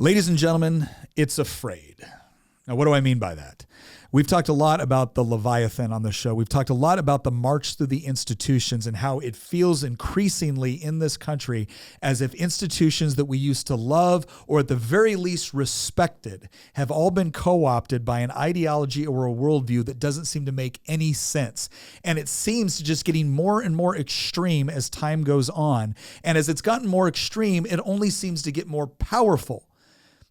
Ladies and gentlemen, it's afraid. Now, what do I mean by that? We've talked a lot about the Leviathan on the show. We've talked a lot about the march through the institutions and how it feels increasingly in this country as if institutions that we used to love or at the very least respected have all been co-opted by an ideology or a worldview that doesn't seem to make any sense. And it seems to just getting more and more extreme as time goes on. And as it's gotten more extreme, it only seems to get more powerful.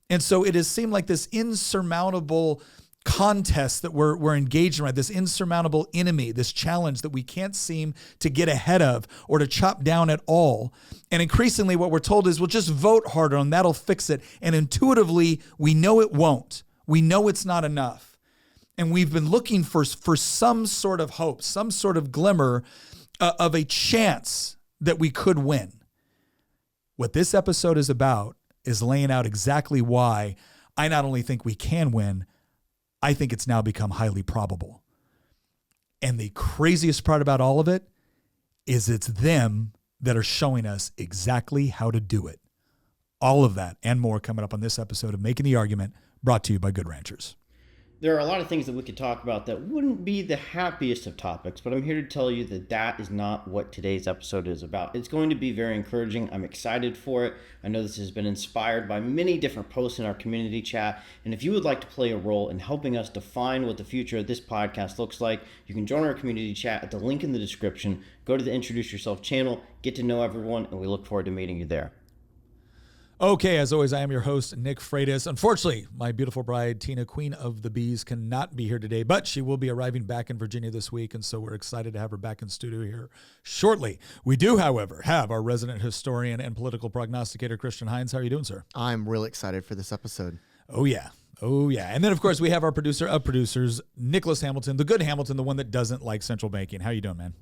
And so it has seemed like this insurmountable contest that we're engaged in, right? This insurmountable enemy, this challenge that we can't seem to get ahead of or to chop down at all. And increasingly what we're told is, well, just vote harder and that'll fix it. And intuitively, we know it won't. We know it's not enough. And we've been looking for some sort of hope, some sort of glimmer of a chance that we could win. What this episode is about is laying out exactly why I not only think we can win, I think it's now become highly probable. And the craziest part about all of it is it's them that are showing us exactly how to do it. All of that and more coming up on this episode of Making the Argument, brought to you by Good Ranchers. There are a lot of things that we could talk about that wouldn't be the happiest of topics, but I'm here to tell you that that is not what today's episode is about. It's going to be very encouraging. I'm excited for it. I know this has been inspired by many different posts in our community chat, and if you would like to play a role in helping us define what the future of this podcast looks like, you can join our community chat at the link in the description. Go to the Introduce Yourself channel, get to know everyone, and we look forward to meeting you there. Okay, as always, I am your host, Nick Freitas. Unfortunately, my beautiful bride, Tina, Queen of the Bees, cannot be here today, but she will be arriving back in Virginia this week, and so we're excited to have her back in studio here shortly. We do, however, have our resident historian and political prognosticator, Christian Hines. How are you doing, sir? I'm really excited for this episode. Oh, yeah. Oh, yeah. And then, of course, we have our producer of producers, Nicholas Hamilton, the good Hamilton, the one that doesn't like central banking. How are you doing, man?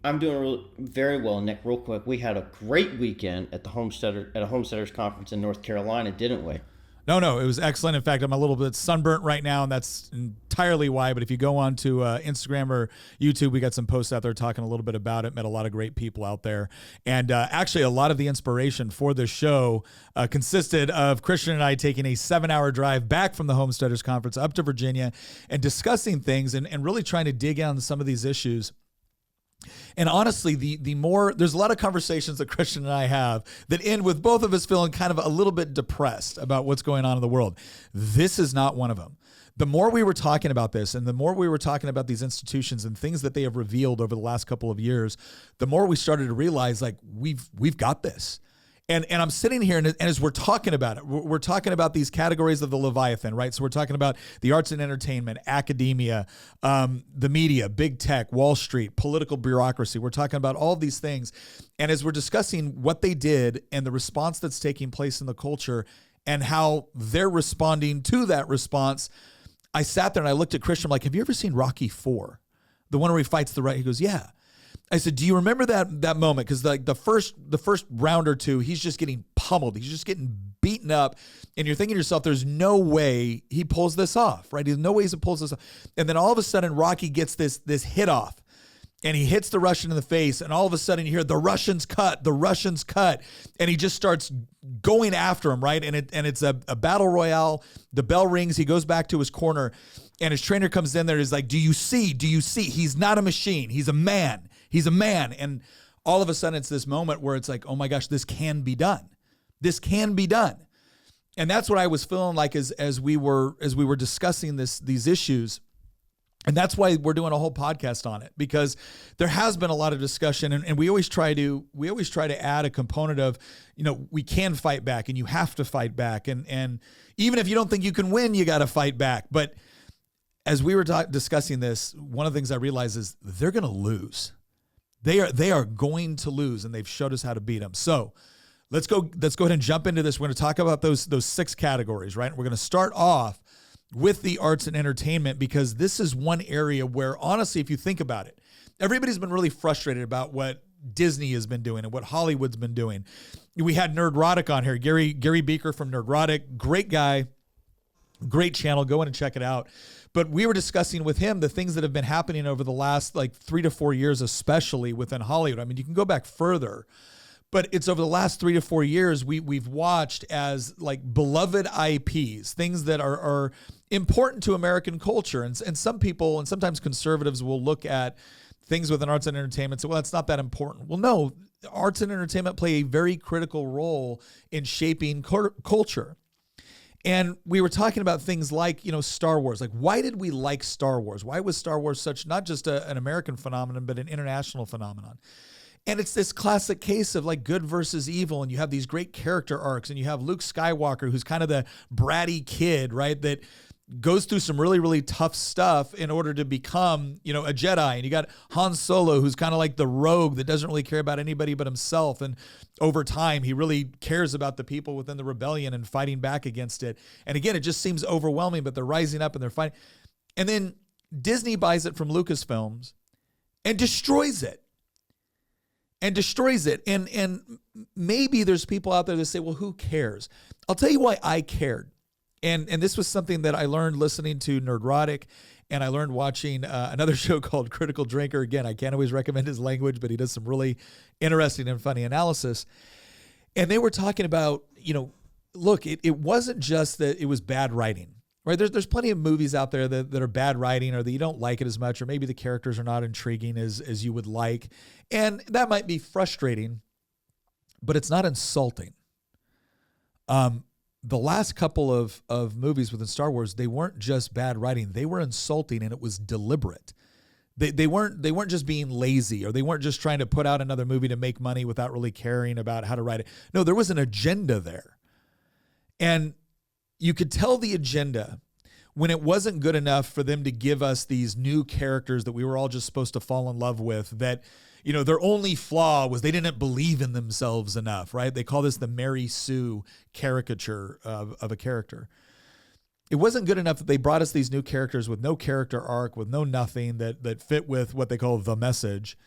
I'm doing very well, Nick. Real quick, we had a great weekend at a Homesteaders Conference in North Carolina, didn't we? No, it was excellent. In fact, I'm a little bit sunburnt right now, and that's entirely why. But if you go on to Instagram or YouTube, we got some posts out there talking a little bit about it. Met a lot of great people out there. And actually, a lot of the inspiration for this show consisted of Christian and I taking a 7-hour drive back from the Homesteaders Conference up to Virginia and discussing things and really trying to dig on some of these issues. And honestly, the more, there's a lot of conversations that Christian and I have that end with both of us feeling kind of a little bit depressed about what's going on in the world. This is not one of them. The more we were talking about this and the more we were talking about these institutions and things that they have revealed over the last couple of years, the more we started to realize, like, we've got this. And I'm sitting here, and as we're talking about it, we're talking about these categories of the Leviathan, right? So we're talking about the arts and entertainment, academia, the media, big tech, Wall Street, political bureaucracy. We're talking about all these things. And as we're discussing what they did and the response that's taking place in the culture and how they're responding to that response, I sat there and I looked at Christian, I'm like, have you ever seen Rocky IV? The one where he fights the right? He goes, yeah. I said, do you remember that moment? Because the first round or two, he's just getting pummeled. He's just getting beaten up. And you're thinking to yourself, there's no way he pulls this off, right? There's no ways he pulls this off. And then all of a sudden, Rocky gets this hit off. And he hits the Russian in the face. And all of a sudden, you hear, the Russians cut. And he just starts going after him, right? And it's a battle royale. The bell rings. He goes back to his corner. And his trainer comes in there. He's like, do you see? He's not a machine. He's a man. And all of a sudden it's this moment where it's like, oh my gosh, this can be done. And that's what I was feeling like as we were discussing these issues. And that's why we're doing a whole podcast on it, because there has been a lot of discussion, and we always try to add a component of, we can fight back and you have to fight back. And even if you don't think you can win, you got to fight back. But as we were discussing this, one of the things I realized is they're going to lose. They are going to lose, and they've showed us how to beat them. So let's go ahead and jump into this. We're going to talk about those 6 categories, right? We're going to start off with the arts and entertainment, because this is one area where, honestly, if you think about it, everybody's been really frustrated about what Disney has been doing and what Hollywood's been doing. We had Nerdrotic on here, Gary Beaker from Nerdrotic, great guy, great channel. Go in and check it out. But we were discussing with him the things that have been happening over the last 3 to 4 years, especially within Hollywood. I mean, you can go back further, But it's over the last 3 to 4 years we've watched as like beloved IPs, things that are important to American culture. And some people, and sometimes conservatives, will look at things within arts and entertainment and say, well, it's not that important. Well, no, arts and entertainment play a very critical role in shaping culture. And we were talking about things like, Star Wars. Like, why did we like Star Wars? Why was Star Wars such not just an American phenomenon, but an international phenomenon? And it's this classic case of like good versus evil. And you have these great character arcs, and you have Luke Skywalker, who's kind of the bratty kid, right? That goes through some really, really tough stuff in order to become, a Jedi. And you got Han Solo, who's kind of like the rogue that doesn't really care about anybody but himself. And over time, he really cares about the people within the rebellion and fighting back against it. And again, it just seems overwhelming, but they're rising up and they're fighting. And then Disney buys it from Lucasfilms and destroys it. And maybe there's people out there that say, well, who cares? I'll tell you why I cared. And this was something that I learned listening to Nerdrotic, and I learned watching another show called Critical Drinker. Again, I can't always recommend his language, but he does some really interesting and funny analysis. And they were talking about, look, it wasn't just that it was bad writing. Right, there's plenty of movies out there that are bad writing, or that you don't like it as much, or maybe the characters are not intriguing as you would like. And that might be frustrating, but it's not insulting. The last couple of movies within Star Wars, they weren't just bad writing. They were insulting, and it was deliberate. They weren't just being lazy, or they weren't just trying to put out another movie to make money without really caring about how to write it. No, there was an agenda there. And you could tell the agenda when it wasn't good enough for them to give us these new characters that we were all just supposed to fall in love with, that, their only flaw was they didn't believe in themselves enough, right? They call this the Mary Sue caricature of a character. It wasn't good enough that they brought us these new characters with no character arc, with no nothing that fit with what they call the message.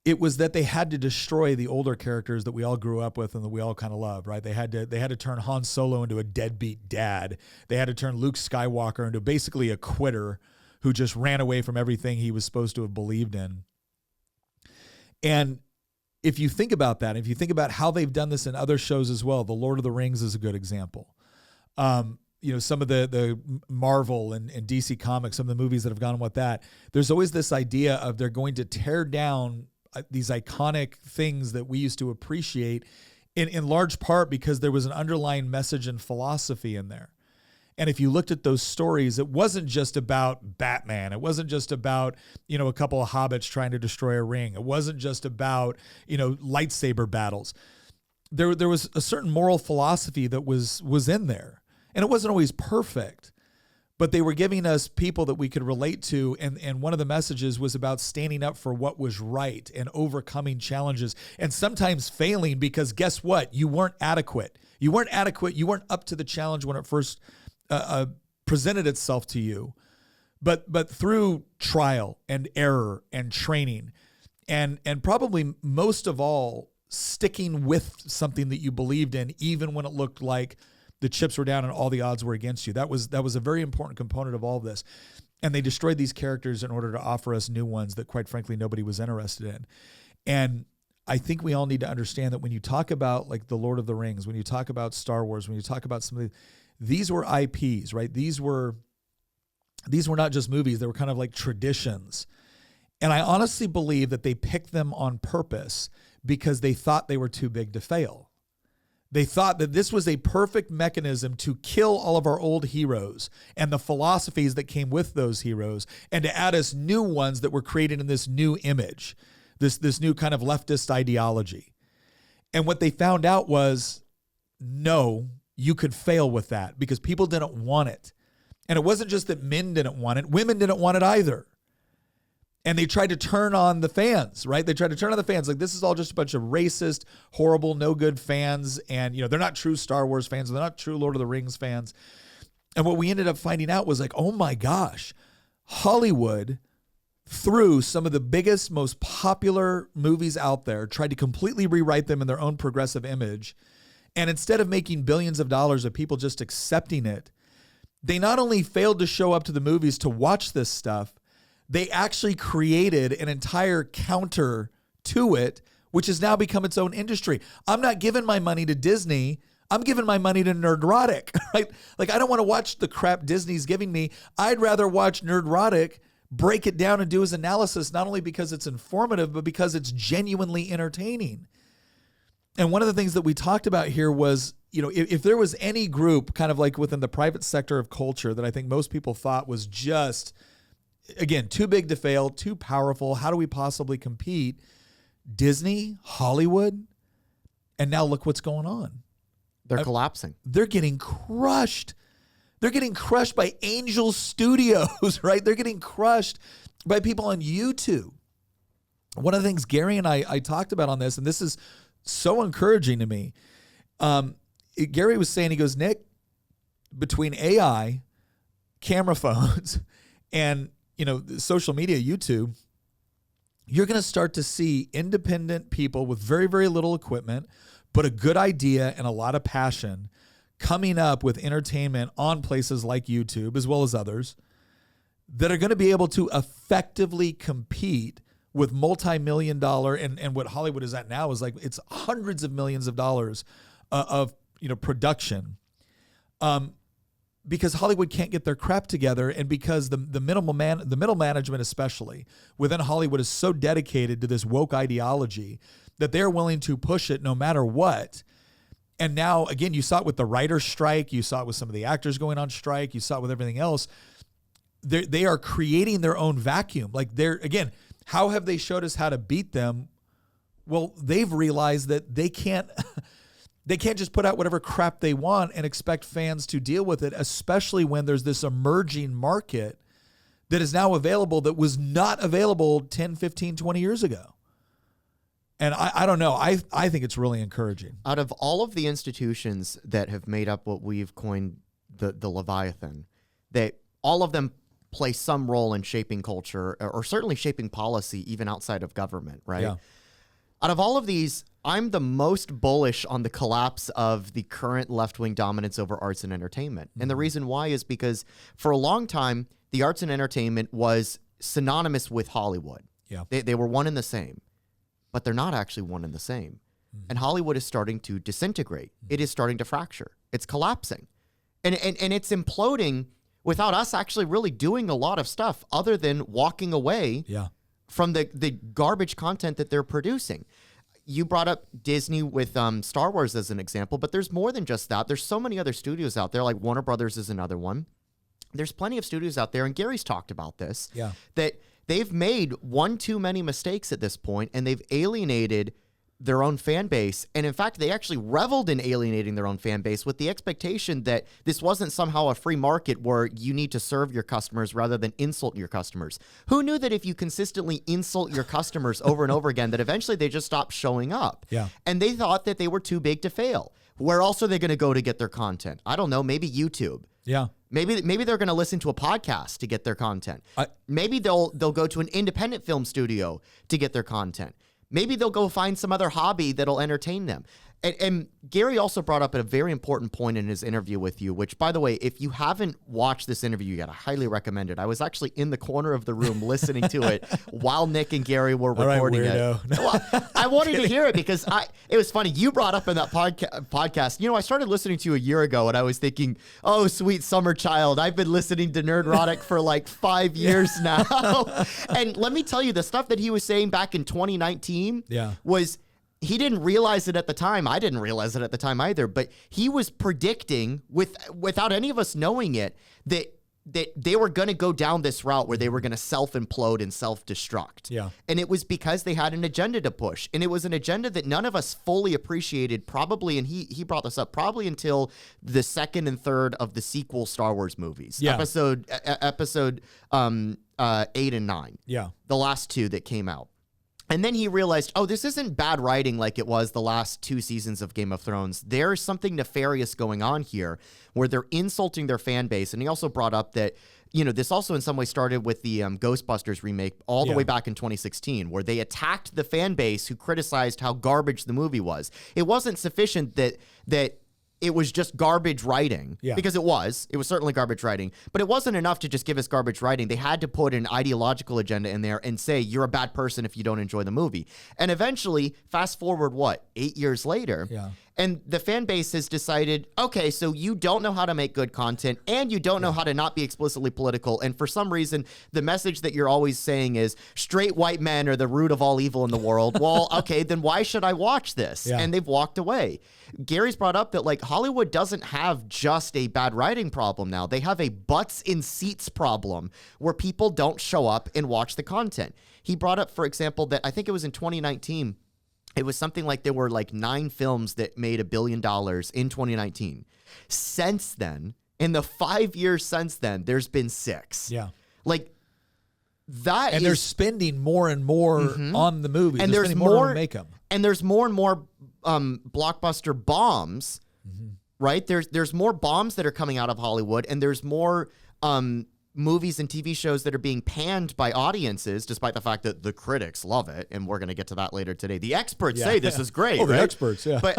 It was that they had to destroy the older characters that we all grew up with and that we all kind of loved, right? They had to turn Han Solo into a deadbeat dad. They had to turn Luke Skywalker into basically a quitter who just ran away from everything he was supposed to have believed in. And if you think about that, if you think about how they've done this in other shows as well, The Lord of the Rings is a good example. Some of the Marvel and DC Comics, some of the movies that have gone on with that, there's always this idea of they're going to tear down these iconic things that we used to appreciate in large part because there was an underlying message and philosophy in there. And if you looked at those stories, it wasn't just about Batman. It wasn't just about, a couple of hobbits trying to destroy a ring. It wasn't just about, lightsaber battles. There was a certain moral philosophy that was in there. And it wasn't always perfect, but they were giving us people that we could relate to. And one of the messages was about standing up for what was right and overcoming challenges and sometimes failing because guess what? You weren't adequate. You weren't adequate. You weren't up to the challenge when it first presented itself to you. But through trial and error and training and probably most of all, sticking with something that you believed in, even when it looked like the chips were down and all the odds were against you. That was a very important component of all of this. And they destroyed these characters in order to offer us new ones that, quite frankly, nobody was interested in. And I think we all need to understand that when you talk about like The Lord of the Rings, when you talk about Star Wars, when you talk about some of these were IPs, right? These were not just movies. They were kind of like traditions. And I honestly believe that they picked them on purpose because they thought they were too big to fail. They thought that this was a perfect mechanism to kill all of our old heroes and the philosophies that came with those heroes and to add us new ones that were created in this new image, this new kind of leftist ideology. And what they found out was, no, you could fail with that because people didn't want it. And it wasn't just that men didn't want it, women didn't want it either. And they tried to turn on the fans, right? They tried to turn on the fans. Like, this is all just a bunch of racist, horrible, no good fans. And, they're not true Star Wars fans. They're not true Lord of the Rings fans. And what we ended up finding out was like, oh my gosh, Hollywood, through some of the biggest, most popular movies out there, tried to completely rewrite them in their own progressive image. And instead of making billions of dollars of people just accepting it, they not only failed to show up to the movies to watch this stuff, they actually created an entire counter to it which has now become its own industry. I'm not giving my money to Disney. I'm giving my money to Nerdrotic, right? Like, I don't want to watch the crap Disney's giving me. I'd rather watch Nerdrotic break it down and do his analysis, not only because it's informative, but because it's genuinely entertaining. And one of the things that we talked about here was, if there was any group kind of like within the private sector of culture that I think most people thought was just, again, too big to fail, too powerful, how do we possibly compete? Disney, Hollywood, and now look what's going on. They're collapsing. They're getting crushed. They're getting crushed by Angel Studios, right? They're getting crushed by people on YouTube. One of the things Gary and I talked about on this, and this is so encouraging to me. Gary was saying, he goes, Nick, between AI, camera phones, and social media, YouTube, you're going to start to see independent people with very, very little equipment, but a good idea and a lot of passion coming up with entertainment on places like YouTube, as well as others, that are going to be able to effectively compete with multi-million dollar and what Hollywood is at now is like, it's hundreds of millions of dollars of production, because Hollywood can't get their crap together, and because the middle management especially within Hollywood is so dedicated to this woke ideology that they're willing to push it no matter what. And now, again, you saw it with the writer's strike. You saw it with some of the actors going on strike. You saw it with everything else. They are creating their own vacuum. Like, again, how have they showed us how to beat them? Well, they've realized that they can't just put out whatever crap they want and expect fans to deal with it, especially when there's this emerging market that is now available that was not available 10, 15, 20 years ago. And I don't know. I think it's really encouraging. Out of all of the institutions that have made up what we've coined the Leviathan, that all of them play some role in shaping culture, or certainly shaping policy, even outside of government, right? Yeah. Out of all of these, I'm the most bullish on the collapse of the current left-wing dominance over arts and entertainment. And the reason why is because for a long time, the arts and entertainment was synonymous with Hollywood. Yeah. They were one and the same. But they're not actually one and the same. And Hollywood is starting to disintegrate. It is starting to fracture. It's collapsing. And it's imploding without us actually really doing a lot of stuff other than walking away from the garbage content that they're producing. You brought up Disney with Star Wars as an example, but there's more than just that. There's so many other studios out there, like Warner Brothers is another one. There's plenty of studios out there, and Gary's talked about this, that they've made one too many mistakes at this point, and they've alienated their own fan base. And in fact, they actually reveled in alienating their own fan base with the expectation that this wasn't somehow a free market where you need to serve your customers rather than insult your customers. Who knew that if you consistently insult your customers over and over again, that eventually they just stop showing up? Yeah. And they thought that they were too big to fail. Where else are they going to go to get their content? I don't know, maybe YouTube. Yeah. Maybe they're going to listen to a podcast to get their content. Maybe they'll go to an independent film studio to get their content. Maybe they'll go find some other hobby that'll entertain them. And Gary also brought up a very important point in his interview with you, which, by the way, if you haven't watched this interview yet, I highly recommend it. I was actually in the corner of the room listening to it while Nick and Gary were recording it. Well, I wanted to hear it because it was funny. You brought up in that podcast, I started listening to you a year ago, and I was thinking, oh, sweet summer child, I've been listening to Nerdrotic for like 5 years now. And let me tell you, the stuff that he was saying back in 2019 was... He didn't realize it at the time. I didn't realize it at the time either. But he was predicting, without any of us knowing it, that they were going to go down this route where they were going to self-implode and self-destruct. Yeah. And it was because they had an agenda to push. And it was an agenda that none of us fully appreciated, probably, and he brought this up, probably until the second and third of the sequel Star Wars movies. Yeah. Episode 8 and 9. Yeah. The last two that came out. And then he realized, oh, this isn't bad writing like it was the last 2 seasons of Game of Thrones. There's something nefarious going on here where they're insulting their fan base. And he also brought up that, this also in some way started with the Ghostbusters remake all the way back in 2016, where they attacked the fan base who criticized how garbage the movie was. It wasn't sufficient that it was just garbage writing, because it was certainly garbage writing, but it wasn't enough to just give us garbage writing. They had to put an ideological agenda in there and say, you're a bad person if you don't enjoy the movie. And eventually, fast forward, 8 years later, and the fan base has decided, okay, so you don't know how to make good content and you don't know how to not be explicitly political. And for some reason, the message that you're always saying is straight white men are the root of all evil in the world. Well, okay, then why should I watch this? And they've walked away. Gary's brought up that like Hollywood doesn't have just a bad writing problem now. They have a butts in seats problem where people don't show up and watch the content. He brought up, for example, that I think it was in 2019, it was something like there were like 9 films that made $1 billion in 2019. Since then, in the 5 years since then, there's been 6. Yeah. Like that and they're spending more and more on the movies. And they're there's more to make them. And there's more and more blockbuster bombs, right? There's more bombs that are coming out of Hollywood, and there's more movies and TV shows that are being panned by audiences, despite the fact that the critics love it, and we're going to get to that later today. The experts say this is great, the right? experts, But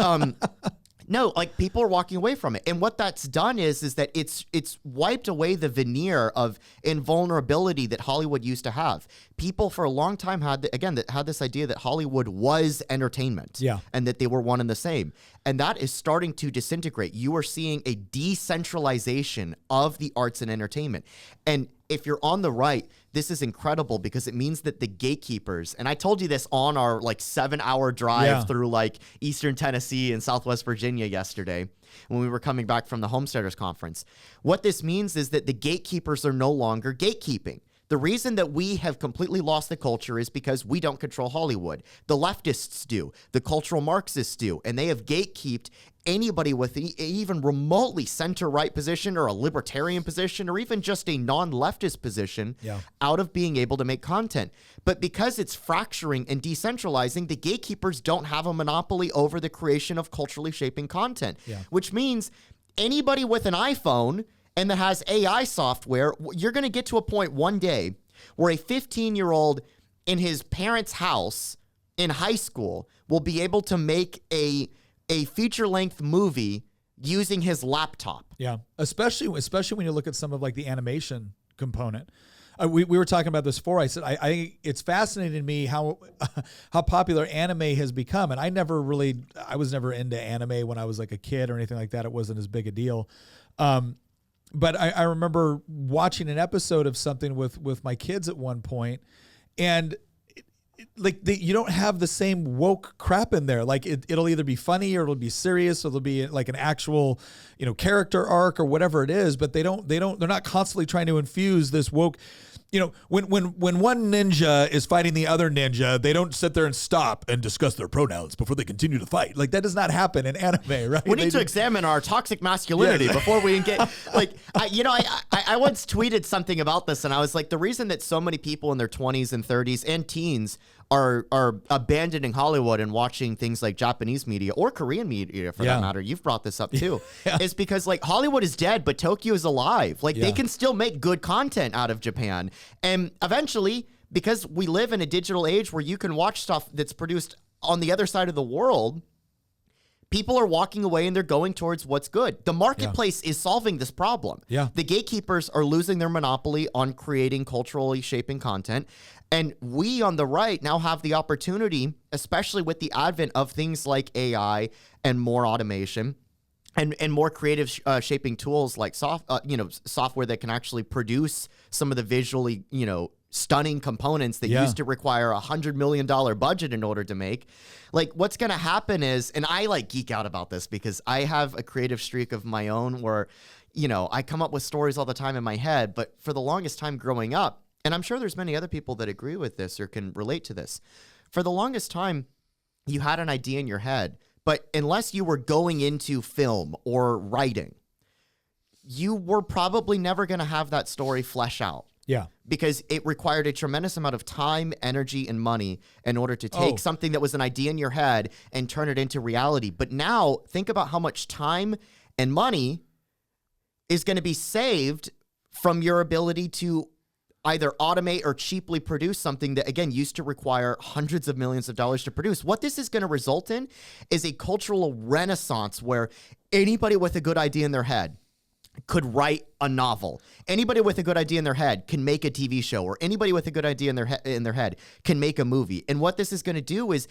no, like people are walking away from it, and what that's done is that it's wiped away the veneer of invulnerability that Hollywood used to have. People for a long time had this idea that Hollywood was entertainment, and that they were one and the same, and that is starting to disintegrate. You are seeing a decentralization of the arts and entertainment, and if you're on the right, this is incredible because it means that the gatekeepers, and I told you this on our like 7-hour drive through like Eastern Tennessee and Southwest Virginia yesterday when we were coming back from the Homesteaders Conference. What this means is that the gatekeepers are no longer gatekeeping. The reason that we have completely lost the culture is because we don't control Hollywood. The leftists do. The cultural Marxists do. And they have gatekeeped anybody with even remotely center-right position or a libertarian position or even just a non-leftist position out of being able to make content. But because it's fracturing and decentralizing, the gatekeepers don't have a monopoly over the creation of culturally shaping content, which means anybody with an iPhone and that has AI software, you're going to get to a point one day where a 15-year-old in his parents' house in high school will be able to make a feature-length movie using his laptop. Yeah, especially when you look at some of like the animation component. We were talking about this before. I said I it's fascinating to me how popular anime has become, and I was never into anime when I was like a kid or anything like that. It wasn't as big a deal. But I remember watching an episode of something with my kids at one point, and you don't have the same woke crap in there. Like it'll either be funny or it'll be serious, or it'll be like an actual, character arc or whatever it is. But they're not constantly trying to infuse this woke. When one ninja is fighting the other ninja, they don't sit there and stop and discuss their pronouns before they continue to fight. Like that does not happen in anime, right? We need to examine our toxic masculinity before we get I once tweeted something about this, and I was like, the reason that so many people in their 20s and 30s and teens are abandoning Hollywood and watching things like Japanese media or Korean media for that matter, you've brought this up too, is because like Hollywood is dead, but Tokyo is alive. Like they can still make good content out of Japan. And eventually, because we live in a digital age where you can watch stuff that's produced on the other side of the world, people are walking away and they're going towards what's good. The marketplace is solving this problem. The gatekeepers are losing their monopoly on creating culturally shaping content. And we on the right now have the opportunity, especially with the advent of things like AI and more automation and more creative shaping tools like software that can actually produce some of the visually, stunning components that used to require $100 million budget in order to make. Like what's going to happen is, and I like geek out about this because I have a creative streak of my own where, I come up with stories all the time in my head, but for the longest time growing up, and I'm sure there's many other people that agree with this or can relate to this. For the longest time, you had an idea in your head, but unless you were going into film or writing, you were probably never going to have that story flesh out. Yeah. Because it required a tremendous amount of time, energy, and money in order to take something that was an idea in your head and turn it into reality. But now, think about how much time and money is going to be saved from your ability to either automate or cheaply produce something that, again, used to require hundreds of millions of dollars to produce. What this is going to result in is a cultural renaissance where anybody with a good idea in their head could write a novel. Anybody with a good idea in their head can make a TV show, or anybody with a good idea in their head can make a movie. And what this is going to do is,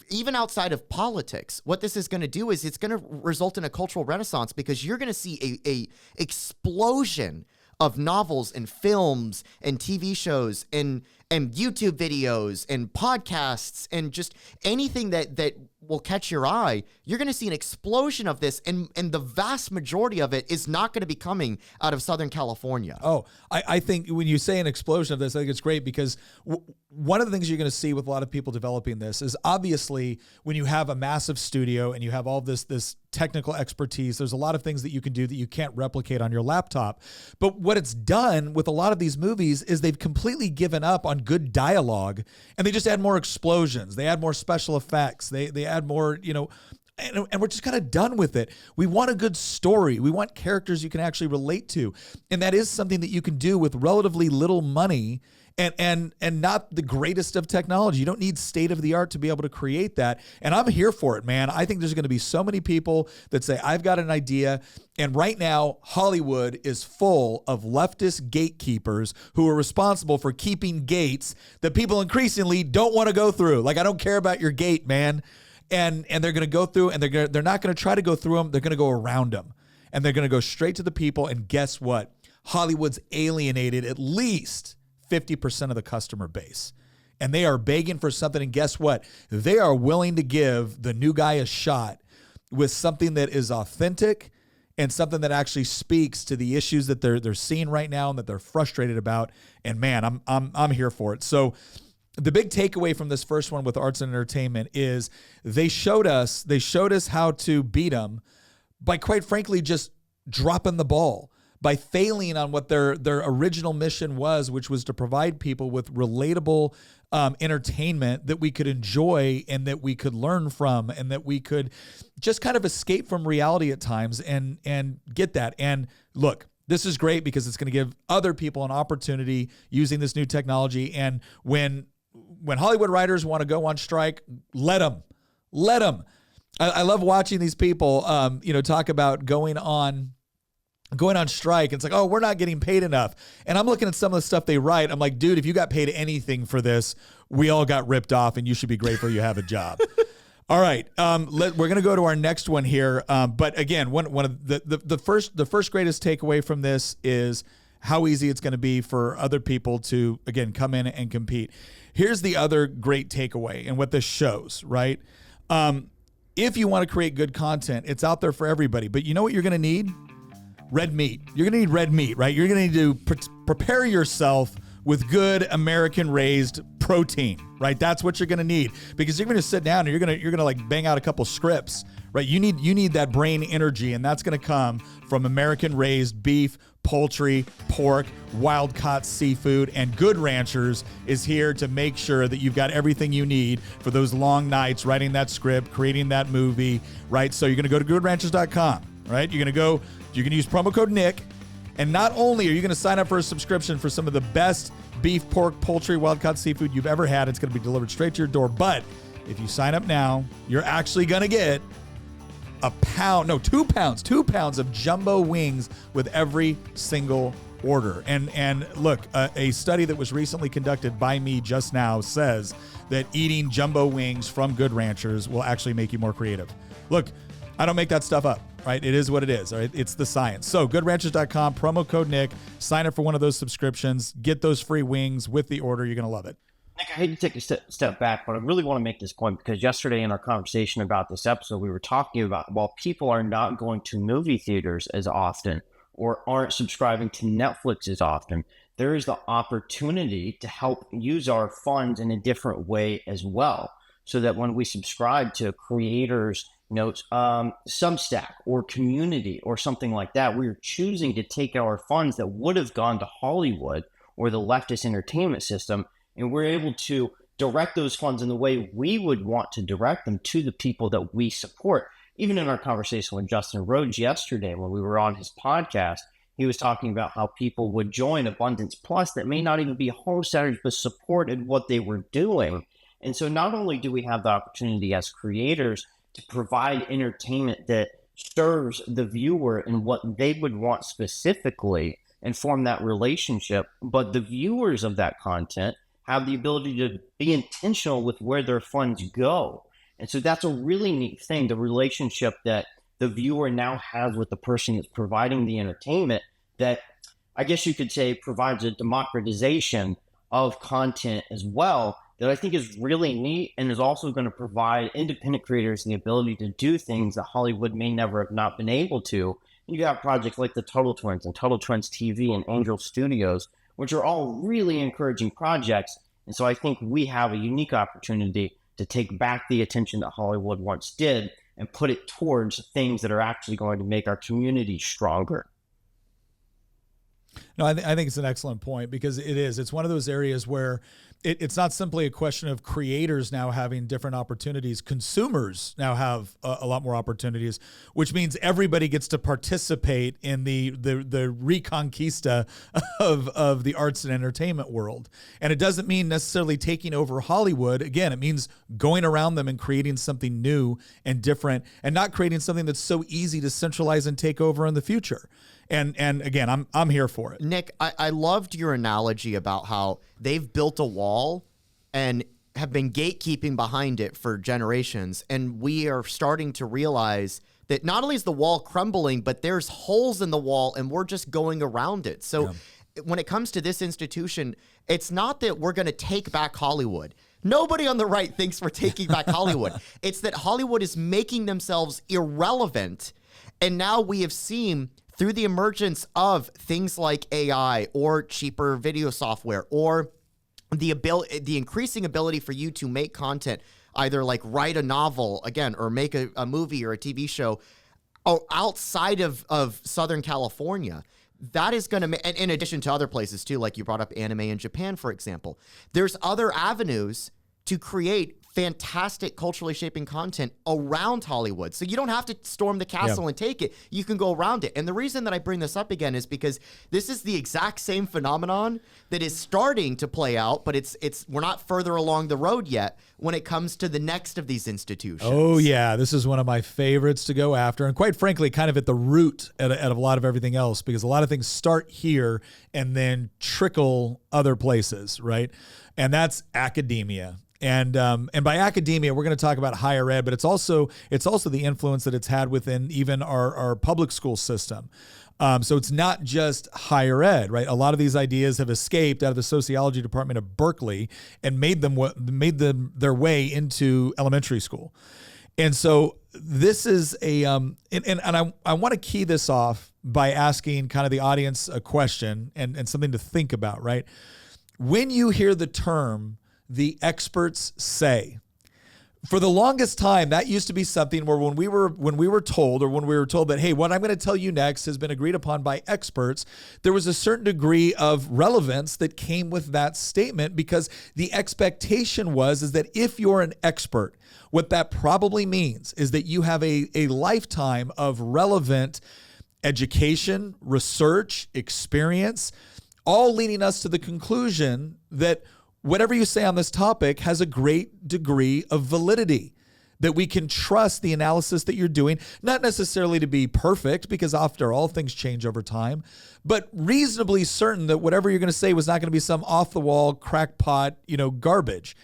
even outside of politics, what this is going to do is it's going to result in a cultural renaissance, because you're going to see a explosion of novels and films and TV shows and YouTube videos and podcasts and just anything that will catch your eye. You're going to see an explosion of this, and the vast majority of it is not going to be coming out of Southern California. Oh, I think when you say an explosion of this, I think it's great, because one of the things you're going to see with a lot of people developing this is, obviously, when you have a massive studio and you have all this technical expertise, there's a lot of things that you can do that you can't replicate on your laptop. But what it's done with a lot of these movies is they've completely given up on good dialogue, and they just add more explosions. They add more special effects. They add more, and we're just kind of done with it. We want a good story. We want characters you can actually relate to. And that is something that you can do with relatively little money and not the greatest of technology. You don't need state of the art to be able to create that. And I'm here for it, man. I think there's going to be so many people that say, I've got an idea. And right now, Hollywood is full of leftist gatekeepers who are responsible for keeping gates that people increasingly don't want to go through. Like, I don't care about your gate, man. And they're going to go through, and they're not going to try to go through them. They're going to go around them, and they're going to go straight to the people. And guess what? Hollywood's alienated at least 50% of the customer base, and they are begging for something. And guess what? They are willing to give the new guy a shot with something that is authentic and something that actually speaks to the issues that they're seeing right now and that they're frustrated about. And man, I'm here for it. So the big takeaway from this first one with arts and entertainment is they showed us how to beat them by, quite frankly, just dropping the ball, by failing on what their original mission was, which was to provide people with relatable entertainment that we could enjoy and that we could learn from, and that we could just kind of escape from reality at times and get that. And look, this is great because it's going to give other people an opportunity using this new technology. And when Hollywood writers want to go on strike, let them. I love watching these people, talk about going on strike. It's like, oh, we're not getting paid enough. And I'm looking at some of the stuff they write. I'm like, dude, if you got paid anything for this, we all got ripped off, and you should be grateful you have a job. All right. We're going to go to our next one here. But again, one of the first greatest takeaway from this is how easy it's going to be for other people to, again, come in and compete. Here's the other great takeaway and what this shows, right? If you want to create good content, it's out there for everybody. But you know what you're going to need? Red meat. You're going to need red meat, right? You're going to need to prepare yourself with good American-raised protein, right? That's what you're going to need, because you're going to sit down and you're going to like bang out a couple scripts, right? You need that brain energy, and that's going to come from American-raised beef, poultry, pork, wild-caught seafood, and Good Ranchers is here to make sure that you've got everything you need for those long nights writing that script, creating that movie, right? So you're going to go to goodranchers.com, right? You can use promo code Nick, and not only are you going to sign up for a subscription for some of the best beef, pork, poultry, wild-caught seafood you've ever had. It's going to be delivered straight to your door. But if you sign up now, you're actually going to get 2 pounds of jumbo wings with every single order. And look, a study that was recently conducted by me just now says that eating jumbo wings from Good Ranchers will actually make you more creative. Look, I don't make that stuff up, right? It is what it is, all right? It's the science. So goodranchers.com, promo code Nick, sign up for one of those subscriptions, get those free wings with the order. You're going to love it. Nick, I hate to take a step back, but I really want to make this point, because yesterday in our conversation about this episode, we were talking about, while people are not going to movie theaters as often or aren't subscribing to Netflix as often, there is the opportunity to help use our funds in a different way as well, so that when we subscribe to creators' notes, Substack or Community or something like that, we're choosing to take our funds that would have gone to Hollywood or the leftist entertainment system, and we're able to direct those funds in the way we would want to direct them to the people that we support. Even in our conversation with Justin Rhodes yesterday, when we were on his podcast, he was talking about how people would join Abundance Plus that may not even be homesteaders, but supported what they were doing. And so not only do we have the opportunity as creators to provide entertainment that serves the viewer and what they would want specifically and form that relationship, but the viewers of that content have the ability to be intentional with where their funds go. And so that's a really neat thing, the relationship that the viewer now has with the person that's providing the entertainment, that I guess you could say provides a democratization of content as well, that I think is really neat and is also going to provide independent creators the ability to do things that Hollywood may never have not been able to. You have projects like the Total Twins and Total Twins TV and Angel Studios, which are all really encouraging projects. And so I think we have a unique opportunity to take back the attention that Hollywood once did and put it towards things that are actually going to make our community stronger. No, I think it's an excellent point, because it's one of those areas where it's not simply a question of creators now having different opportunities. Consumers now have a lot more opportunities, which means everybody gets to participate in the reconquista of the arts and entertainment world. And it doesn't mean necessarily taking over Hollywood. Again, it means going around them and creating something new and different, and not creating something that's so easy to centralize and take over in the future. And again, I'm here for it. Nick, I loved your analogy about how they've built a wall and have been gatekeeping behind it for generations. And we are starting to realize that not only is the wall crumbling, but there's holes in the wall and we're just going around it. So when it comes to this institution, it's not that we're going to take back Hollywood. Nobody on the right thinks we're taking back Hollywood. It's that Hollywood is making themselves irrelevant. And now we have seen, through the emergence of things like AI or cheaper video software, or the increasing ability for you to make content, either like write a novel again, or make a movie or a TV show outside of Southern California, that is going to, and in addition to other places too, like you brought up anime in Japan, for example, there's other avenues to create fantastic culturally shaping content around Hollywood. So you don't have to storm the castle and take it. You can go around it. And the reason that I bring this up again is because this is the exact same phenomenon that is starting to play out, but we're not further along the road yet when it comes to the next of these institutions. Oh yeah, this is one of my favorites to go after, and quite frankly, kind of at the root at a lot of everything else, because a lot of things start here and then trickle other places, right? And that's academia. And by academia, we're going to talk about higher ed, but it's also the influence that it's had within even our public school system. So it's not just higher ed, right? A lot of these ideas have escaped out of the sociology department of Berkeley and made them their way into elementary school. And so this is and I want to key this off by asking kind of the audience a question and something to think about, right? When you hear the term "the experts say," for the longest time, that used to be something where when we were told that, hey, what I'm going to tell you next has been agreed upon by experts, there was a certain degree of relevance that came with that statement, because the expectation is that if you're an expert, what that probably means is that you have a lifetime of relevant education, research, experience, all leading us to the conclusion that whatever you say on this topic has a great degree of validity, that we can trust the analysis that you're doing, not necessarily to be perfect, because after all, things change over time, but reasonably certain that whatever you're going to say was not going to be some off-the-wall, crackpot, garbage.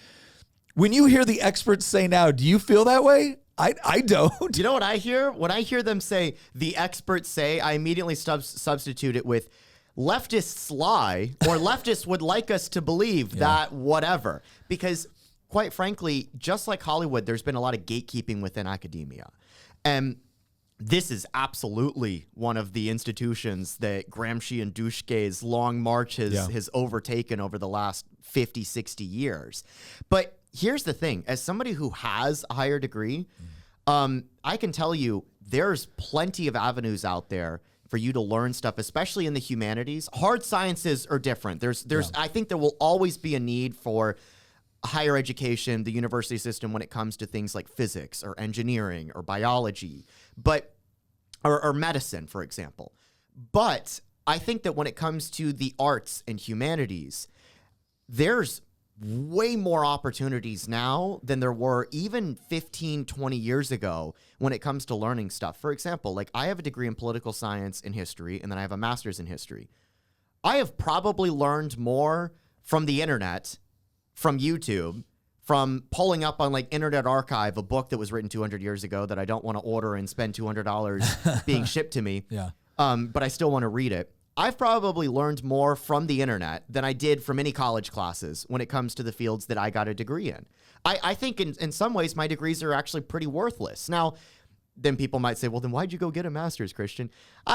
When you hear the experts say now, do you feel that way? I don't. You know what I hear? When I hear them say, the experts say, I immediately substitute it with, leftists lie, or leftists would like us to believe that whatever. Because quite frankly, just like Hollywood, there's been a lot of gatekeeping within academia. And this is absolutely one of the institutions that Gramsci and Duschke's long march has overtaken over the last 50, 60 years. But here's the thing. As somebody who has a higher degree, I can tell you there's plenty of avenues out there for you to learn stuff, especially in the humanities. Hard sciences are different. I think there will always be a need for higher education, the university system, when it comes to things like physics or engineering or biology, or medicine, for example. But I think that when it comes to the arts and humanities, there's way more opportunities now than there were even 15, 20 years ago when it comes to learning stuff. For example, like I have a degree in political science and history, and then I have a master's in history. I have probably learned more from the internet, from YouTube, from pulling up on like Internet Archive, a book that was written 200 years ago that I don't want to order and spend $200 being shipped to me. Yeah. But I still want to read it. I've probably learned more from the internet than I did from any college classes when it comes to the fields that I got a degree in. I think in some ways my degrees are actually pretty worthless. Now, then people might say, well, then why'd you go get a master's, Christian?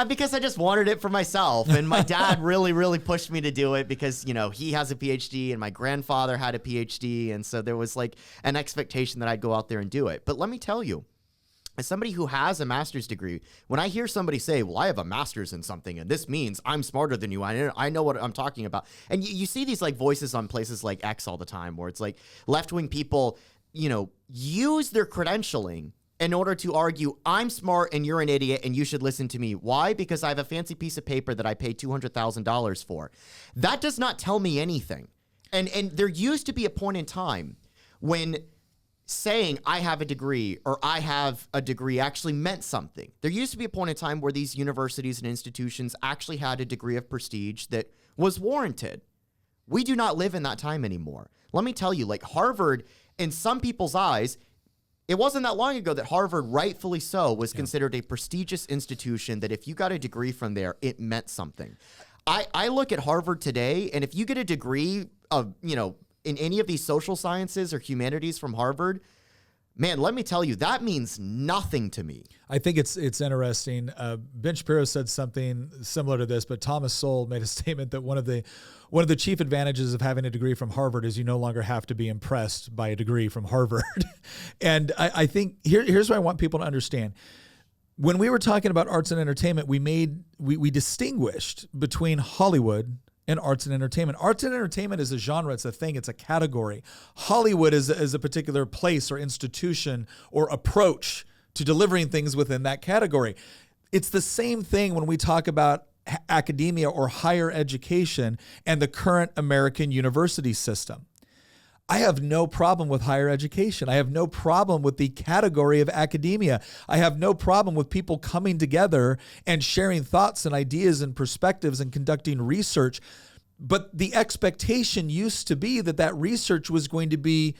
Because I just wanted it for myself. And my dad really, really pushed me to do it because, you know, he has a PhD and my grandfather had a PhD. And so there was like an expectation that I'd go out there and do it. But let me tell you, as somebody who has a master's degree, when I hear somebody say, well, I have a master's in something, and this means I'm smarter than you, I know what I'm talking about. And you see these like voices on places like X all the time, where it's like left-wing people, you know, use their credentialing in order to argue, I'm smart and you're an idiot and you should listen to me. Why? Because I have a fancy piece of paper that I paid $200,000 for. That does not tell me anything. And there used to be a point in time when saying I have a degree or I have a degree actually meant something. There used to be a point in time where these universities and institutions actually had a degree of prestige that was warranted. We do not live in that time anymore. Let me tell you, like Harvard, in some people's eyes, it wasn't that long ago that Harvard, rightfully so, was considered a prestigious institution that if you got a degree from there, it meant something. I look at Harvard today, and if you get a degree of, you know, in any of these social sciences or humanities from Harvard, man, let me tell you, that means nothing to me. I think it's interesting. Ben Shapiro said something similar to this, but Thomas Sowell made a statement that one of the chief advantages of having a degree from Harvard is you no longer have to be impressed by a degree from Harvard. And I think here's what I want people to understand. When we were talking about arts and entertainment, we distinguished between Hollywood and arts and entertainment. Arts and entertainment is a genre, it's a thing, it's a category. Hollywood is a particular place or institution or approach to delivering things within that category. It's the same thing when we talk about academia or higher education and the current American university system. I have no problem with higher education. I have no problem with the category of academia. I have no problem with people coming together and sharing thoughts and ideas and perspectives and conducting research. But the expectation used to be that research was going to be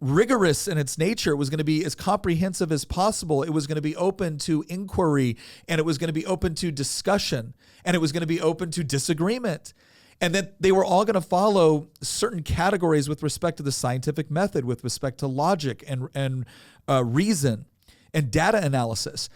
rigorous in its nature. It was going to be as comprehensive as possible. It was going to be open to inquiry, and it was going to be open to discussion, and it was going to be open to disagreement. And then they were all going to follow certain categories with respect to the scientific method, with respect to logic and reason and data analysis.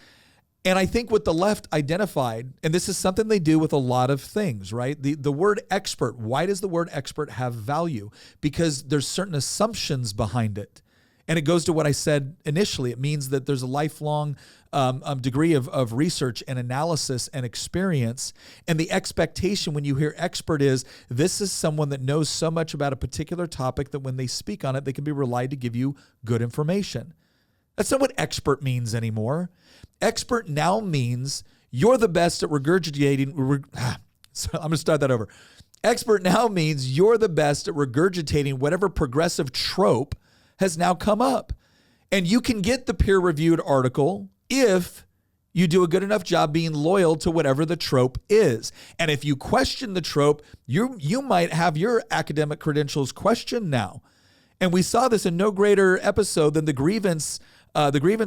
And I think what the left identified, and this is something they do with a lot of things, right? The word expert, why does the word expert have value? Because there's certain assumptions behind it. And it goes to what I said initially. It means that there's a lifelong degree of research and analysis and experience. And the expectation when you hear expert is this is someone that knows so much about a particular topic that when they speak on it, they can be relied to give you good information. That's not what expert means anymore. Expert now means you're the best at regurgitating. So I'm going to start that over. Expert now means you're the best at regurgitating whatever progressive trope has now come up. And you can get the peer-reviewed article if you do a good enough job being loyal to whatever the trope is. And if you question the trope, you might have your academic credentials questioned now. And we saw this in no greater episode than the grievance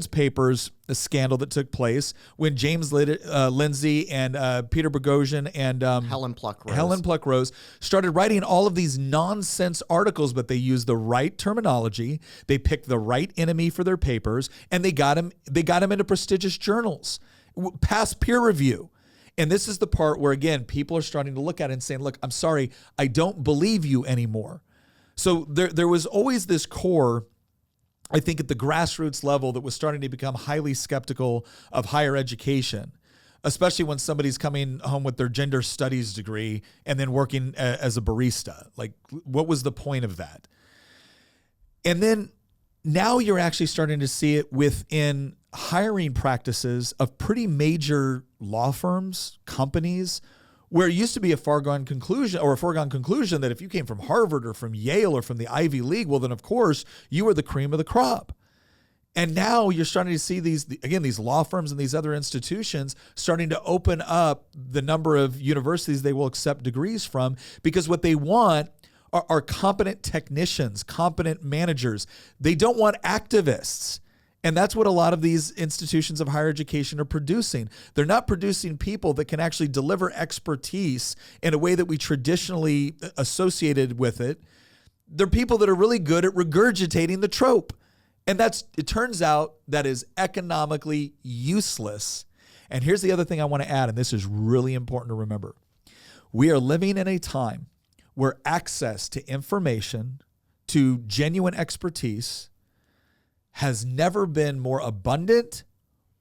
papers scandal that took place when James Lindsay and Peter Boghossian and Helen Pluck-Rose started writing all of these nonsense articles, but they used the right terminology, they picked the right enemy for their papers, and they got them into prestigious journals, past peer review. And this is the part where, again, people are starting to look at it and saying, look, I'm sorry, I don't believe you anymore. So there was always this core, I think, at the grassroots level that was starting to become highly skeptical of higher education, especially when somebody's coming home with their gender studies degree and then working as a barista. Like, what was the point of that? And then now you're actually starting to see it within hiring practices of pretty major law firms, companies, where it used to be a foregone conclusion that if you came from Harvard or from Yale or from the Ivy League, well, then of course you were the cream of the crop. And now you're starting to see these law firms and these other institutions starting to open up the number of universities they will accept degrees from, because what they want are competent technicians, competent managers. They don't want activists. And that's what a lot of these institutions of higher education are producing. They're not producing people that can actually deliver expertise in a way that we traditionally associated with it. They're people that are really good at regurgitating the trope. And it turns out that is economically useless. And here's the other thing I want to add, and this is really important to remember. We are living in a time where access to information, to genuine expertise, has never been more abundant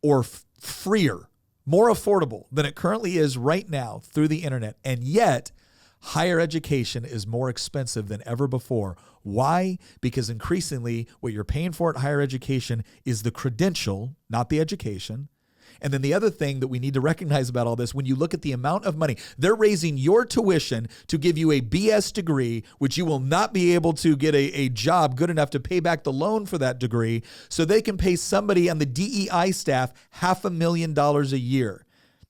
or freer, more affordable than it currently is right now through the internet. And yet, higher education is more expensive than ever before. Why? Because increasingly, what you're paying for at higher education is the credential, not the education. And then the other thing that we need to recognize about all this, when you look at the amount of money, they're raising your tuition to give you a BS degree, which you will not be able to get a job good enough to pay back the loan for that degree, so they can pay somebody on the DEI staff $500,000 a year.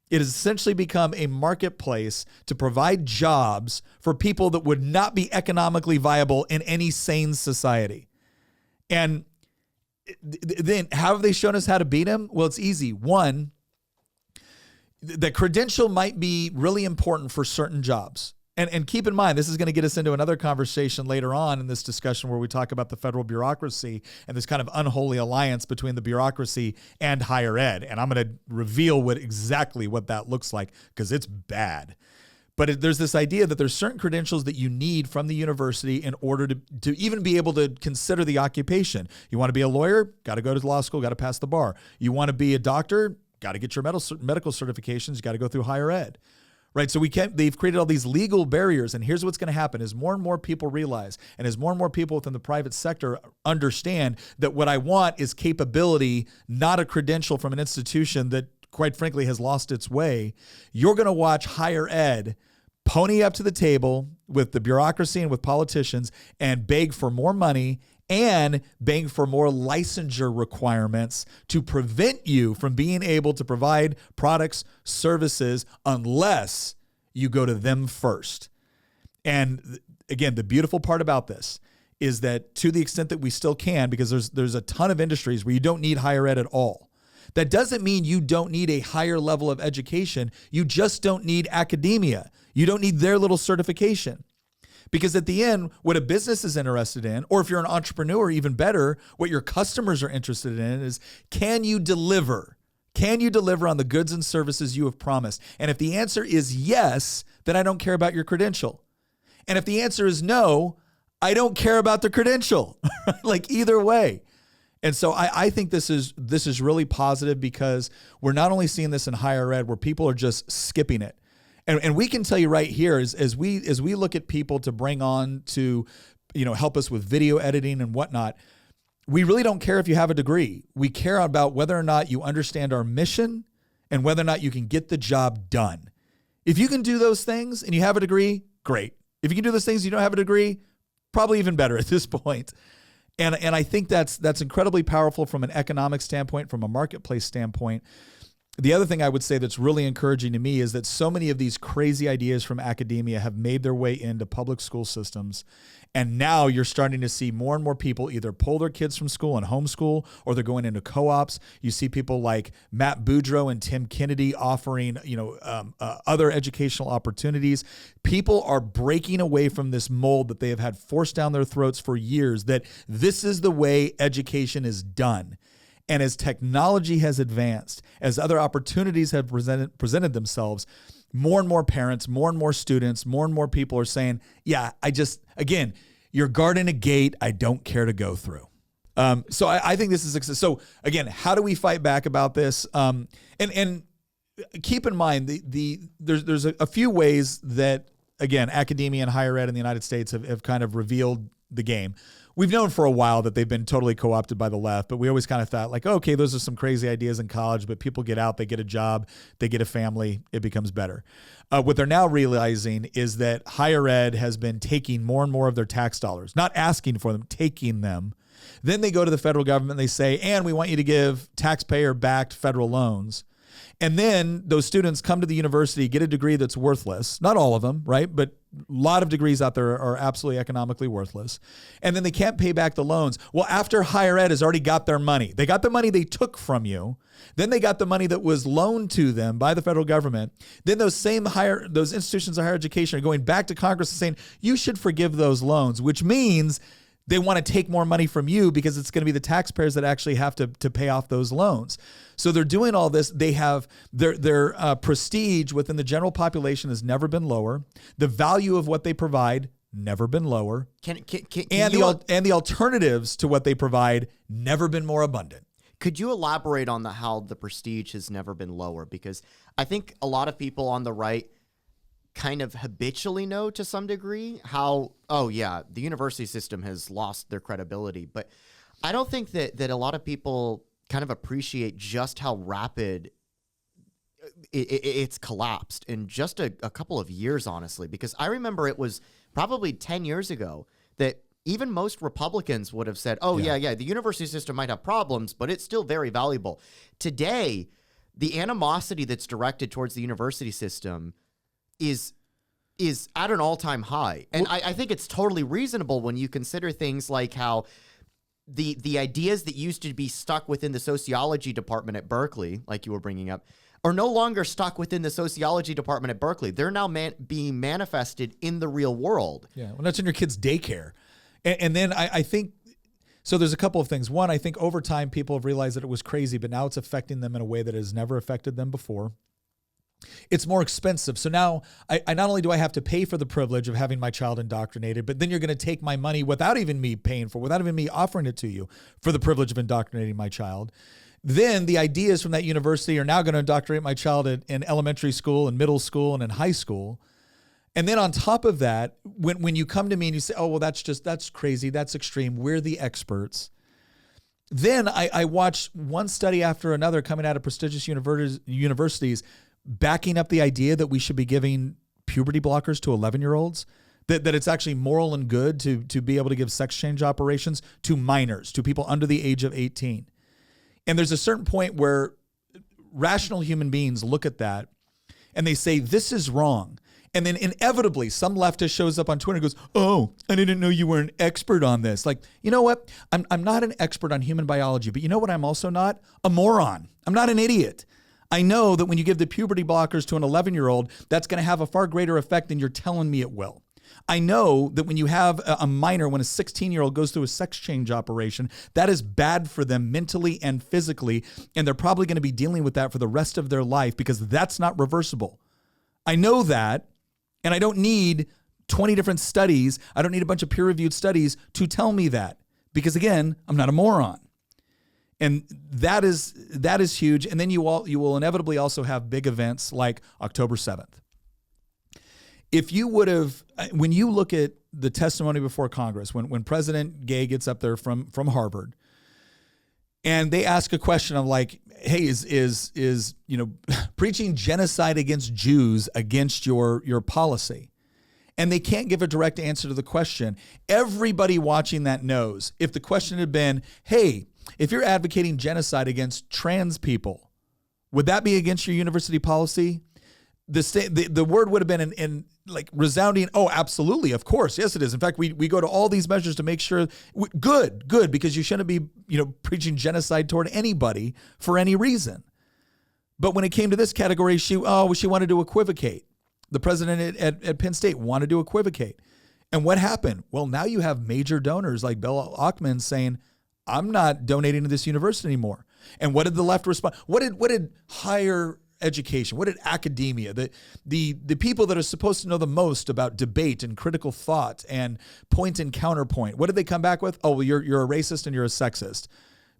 It has essentially become a marketplace to provide jobs for people that would not be economically viable in any sane society. And then how have they shown us how to beat them? Well, it's easy. One, the credential might be really important for certain jobs. And keep in mind, this is going to get us into another conversation later on in this discussion where we talk about the federal bureaucracy and this kind of unholy alliance between the bureaucracy and higher ed. And I'm going to reveal exactly what that looks like, because it's bad. But there's this idea that there's certain credentials that you need from the university in order to even be able to consider the occupation. You want to be a lawyer? Got to go to law school, got to pass the bar. You want to be a doctor? Got to get your medical certifications, you got to go through higher ed. Right? So they've created all these legal barriers. And here's what's going to happen as more and more people realize, and as more and more people within the private sector understand that what I want is capability, not a credential from an institution that, quite frankly, has lost its way. You're going to watch higher ed pony up to the table with the bureaucracy and with politicians and beg for more money and beg for more licensure requirements to prevent you from being able to provide products, services, unless you go to them first. And again, the beautiful part about this is that to the extent that we still can, because there's a ton of industries where you don't need higher ed at all. That doesn't mean you don't need a higher level of education. You just don't need academia. You don't need their little certification. Because at the end, what a business is interested in, or if you're an entrepreneur, even better, what your customers are interested in is, can you deliver? Can you deliver on the goods and services you have promised? And if the answer is yes, then I don't care about your credential. And if the answer is no, I don't care about the credential. Like either way. And so I think this is really positive, because we're not only seeing this in higher ed where people are just skipping it. And we can tell you right here, as we look at people to bring on to, help us with video editing and whatnot, we really don't care if you have a degree. We care about whether or not you understand our mission and whether or not you can get the job done. If you can do those things and you have a degree, great. If you can do those things and you don't have a degree, probably even better at this point. And I think that's incredibly powerful from an economic standpoint, from a marketplace standpoint. The other thing I would say that's really encouraging to me is that so many of these crazy ideas from academia have made their way into public school systems. And now you're starting to see more and more people either pull their kids from school and homeschool, or they're going into co-ops. You see people like Matt Boudreau and Tim Kennedy offering, other educational opportunities. People are breaking away from this mold that they have had forced down their throats for years, that this is the way education is done. And as technology has advanced, as other opportunities have presented themselves, more and more parents, more and more students, more and more people are saying, yeah, again, you're guarding a gate I don't care to go through. So I think this is success. So again, how do we fight back about this? And keep in mind, there's a few ways that, again, academia and higher ed in the United States have kind of revealed the game. We've known for a while that they've been totally co-opted by the left, but we always kind of thought like, okay, those are some crazy ideas in college, but people get out, they get a job, they get a family, it becomes better. What they're now realizing is that higher ed has been taking more and more of their tax dollars, not asking for them, taking them. Then they go to the federal government, they say, and we want you to give taxpayer-backed federal loans. And then those students come to the university, get a degree that's worthless. Not all of them, right? But a lot of degrees out there are absolutely economically worthless. And then they can't pay back the loans. Well, after higher ed has already got their money, they got the money they took from you. Then they got the money that was loaned to them by the federal government. Then those institutions of higher education are going back to Congress and saying, you should forgive those loans, which means they want to take more money from you because it's going to be the taxpayers that actually have to pay off those loans. So they're doing all this. They have their prestige within the general population has never been lower. The value of what they provide never been lower. And the alternatives to what they provide never been more abundant. Could you elaborate on how the prestige has never been lower? Because I think a lot of people on the right kind of habitually know to some degree how, oh yeah, the university system has lost their credibility. But I don't think that a lot of people kind of appreciate just how rapid it's collapsed in just a couple of years, honestly, because I remember it was probably 10 years ago that even most Republicans would have said, oh yeah, the university system might have problems, but it's still very valuable. Today, the animosity that's directed towards the university system is at an all-time high. And I think it's totally reasonable when you consider things like how the ideas that used to be stuck within the sociology department at Berkeley, like you were bringing up, are no longer stuck within the sociology department at Berkeley. They're now being manifested in the real world. Yeah, well, that's in your kid's daycare. And then I think, so there's a couple of things. One, I think over time people have realized that it was crazy, but now it's affecting them in a way that has never affected them before. It's more expensive. So now I not only do I have to pay for the privilege of having my child indoctrinated, but then you're going to take my money without even me paying for, without even me offering it to you for the privilege of indoctrinating my child. Then the ideas from that university are now going to indoctrinate my child in elementary school and middle school and in high school. And then on top of that, when you come to me and you say, oh, well, that's crazy, that's extreme, we're the experts. Then I watch one study after another coming out of prestigious universities backing up the idea that we should be giving puberty blockers to 11-year-olds, that it's actually moral and good to be able to give sex change operations to minors, to people under the age of 18. And there's a certain point where rational human beings look at that and they say, this is wrong. And then inevitably some leftist shows up on Twitter and goes, oh, I didn't know you were an expert on this. Like, you know what? I'm not an expert on human biology, but you know what I'm also not? A moron. I'm not an idiot. I know that when you give the puberty blockers to an 11-year-old, that's going to have a far greater effect than you're telling me it will. I know that when you have a minor, when a 16-year-old goes through a sex change operation, that is bad for them mentally and physically, and they're probably going to be dealing with that for the rest of their life because that's not reversible. I know that, and I don't need 20 different studies. I don't need a bunch of peer-reviewed studies to tell me that because, again, I'm not a moron. And that is huge. And then you will inevitably also have big events like October 7th. If you would have, when you look at the testimony before Congress, when President Gay gets up there from Harvard, and they ask a question of like, hey, is preaching genocide against Jews against your policy? And they can't give a direct answer to the question. Everybody watching that knows if the question had been, hey, if you're advocating genocide against trans people, would that be against your university policy? The word would have been in like resounding, oh, absolutely, of course, yes, it is. In fact, we go to all these measures to make sure, good, because you shouldn't be preaching genocide toward anybody for any reason. But when it came to this category, she wanted to equivocate. The president at Penn State wanted to equivocate. And what happened? Well, now you have major donors like Bill Ackman saying, I'm not donating to this university anymore. And what did the left respond? What did higher education, what did academia, the people that are supposed to know the most about debate and critical thought and point and counterpoint, what did they come back with? Oh, well, you're a racist and you're a sexist.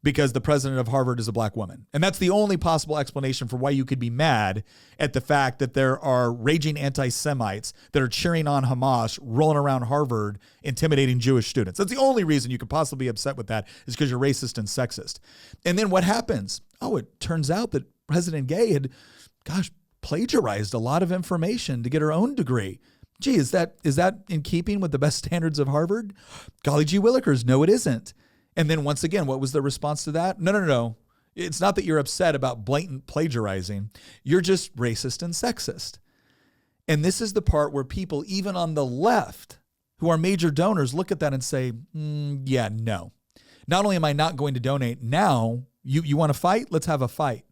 because the president of Harvard is a black woman. And that's the only possible explanation for why you could be mad at the fact that there are raging anti-Semites that are cheering on Hamas, rolling around Harvard, intimidating Jewish students. That's the only reason you could possibly be upset with that, is because you're racist and sexist. And then what happens? Oh, it turns out that President Gay had, plagiarized a lot of information to get her own degree. Gee, is that in keeping with the best standards of Harvard? Golly gee willikers, no, it isn't. And then once again, what was the response to that? No. It's not that you're upset about blatant plagiarizing. You're just racist and sexist. And this is the part where people, even on the left, who are major donors, look at that and say, yeah, no. Not only am I not going to donate, now you want to fight? Let's have a fight.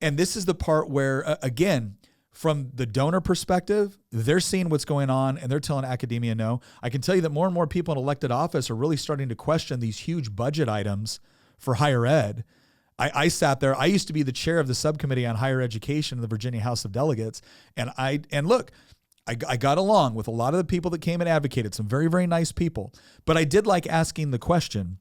And this is the part where, again, from the donor perspective, they're seeing what's going on and they're telling academia no. I can tell you that more and more people in elected office are really starting to question these huge budget items for higher ed. I sat there. I used to be the chair of the subcommittee on higher education in the Virginia House of Delegates. And look, I got along with a lot of the people that came and advocated, some very, very nice people. But I did like asking the question,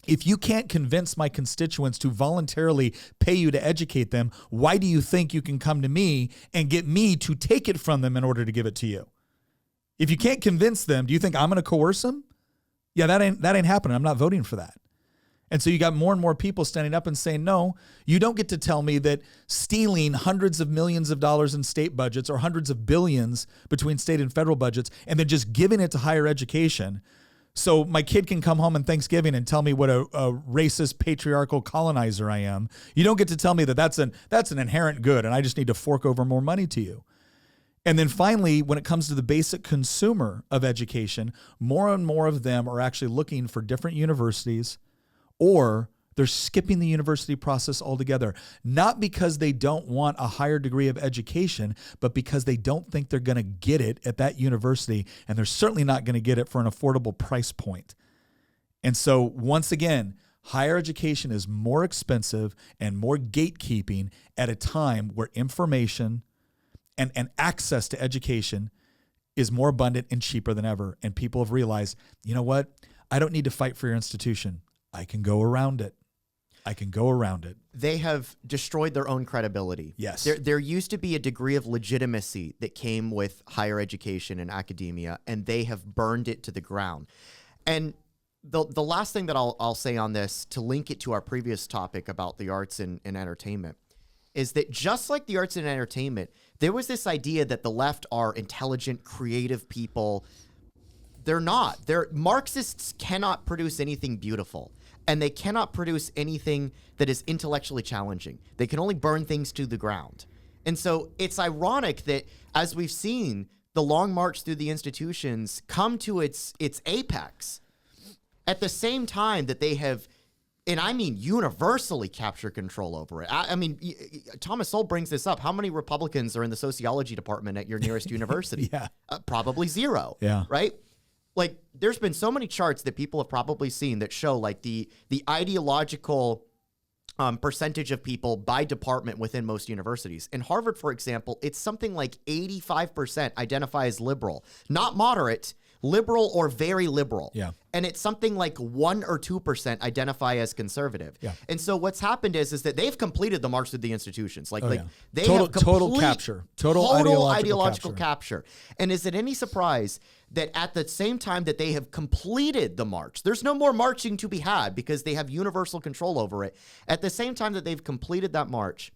if you can't convince my constituents to voluntarily pay you to educate them, why do you think you can come to me and get me to take it from them in order to give it to you? If you can't convince them, do you think I'm going to coerce them? Yeah, that ain't happening. I'm not voting for that. And so you got more and more people standing up and saying, no, you don't get to tell me that stealing hundreds of millions of dollars in state budgets or hundreds of billions between state and federal budgets and then just giving it to higher education so my kid can come home on Thanksgiving and tell me what a racist, patriarchal colonizer I am. You don't get to tell me that that's an inherent good and I just need to fork over more money to you. And then finally, when it comes to the basic consumer of education, more and more of them are actually looking for different universities, or they're skipping the university process altogether, not because they don't want a higher degree of education, but because they don't think they're going to get it at that university, and they're certainly not going to get it for an affordable price point. And so once again, higher education is more expensive and more gatekeeping at a time where information and access to education is more abundant and cheaper than ever. And people have realized, you know what? I don't need to fight for your institution. I can go around it. They have destroyed their own credibility. Yes. There used to be a degree of legitimacy that came with higher education and academia, and they have burned it to the ground. And the last thing that I'll say on this, to link it to our previous topic about the arts and entertainment, is that just like the arts and entertainment, there was this idea that the left are intelligent, creative people. They're not. Marxists cannot produce anything beautiful. And they cannot produce anything that is intellectually challenging. They can only burn things to the ground. And so it's ironic that, as we've seen, the long march through the institutions come to its apex at the same time that they have, and I mean universally, captured control over it. I mean, Thomas Sowell brings this up. How many Republicans are in the sociology department at your nearest university? Yeah. Probably zero. Yeah. Right? Like, there's been so many charts that people have probably seen that show like the ideological percentage of people by department within most universities. In Harvard, for example, it's something like 85% identify as liberal, not moderate, liberal or very liberal. Yeah. And it's something like 1 or 2% identify as conservative. Yeah. And so what's happened is that they've completed the march through the institutions. They total, have total capture, total ideological capture. And is it any surprise that at the same time that they have completed the march, there's no more marching to be had because they have universal control over it. At the same time that they've completed that march,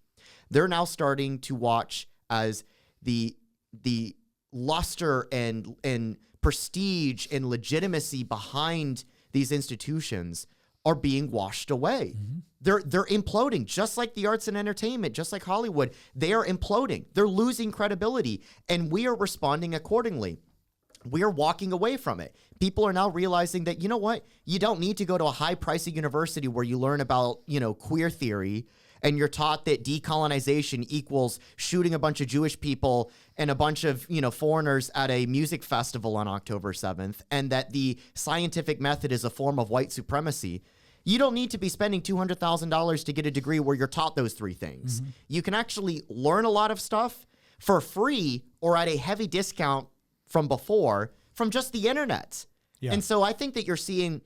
they're now starting to watch as the luster and prestige and legitimacy behind these institutions are being washed away. Mm-hmm. They're imploding, just like the arts and entertainment, just like Hollywood. They are imploding. They're losing credibility, and we are responding accordingly. We are walking away from it. People are now realizing that, you know what? You don't need to go to a high-priced university where you learn about, queer theory and you're taught that decolonization equals shooting a bunch of Jewish people and a bunch of, foreigners at a music festival on October 7th, and that the scientific method is a form of white supremacy. You don't need to be spending $200,000 to get a degree where you're taught those three things. Mm-hmm. You can actually learn a lot of stuff for free or at a heavy discount from before, from just the internet. Yeah. And so I think that you're seeing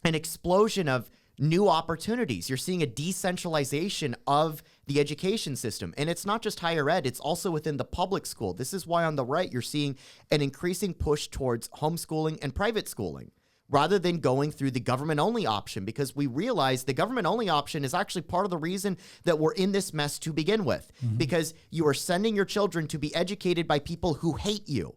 an explosion of new opportunities. You're seeing a decentralization of the education system. And it's not just higher ed, it's also within the public school. This is why on the right, you're seeing an increasing push towards homeschooling and private schooling rather than going through the government-only option, because we realize the government-only option is actually part of the reason that we're in this mess to begin with, because you are sending your children to be educated by people who hate you.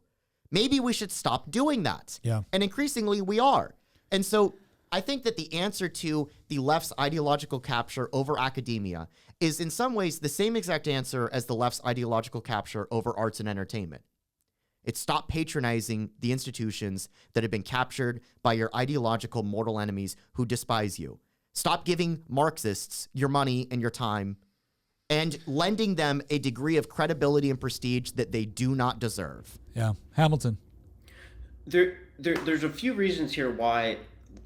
Maybe we should stop doing that. Yeah. And increasingly we are. And so I think that the answer to the left's ideological capture over academia is in some ways the same exact answer as the left's ideological capture over arts and entertainment. It's stop patronizing the institutions that have been captured by your ideological mortal enemies who despise you. Stop giving Marxists your money and your time and lending them a degree of credibility and prestige that they do not deserve. Yeah. Hamilton. There's a few reasons here why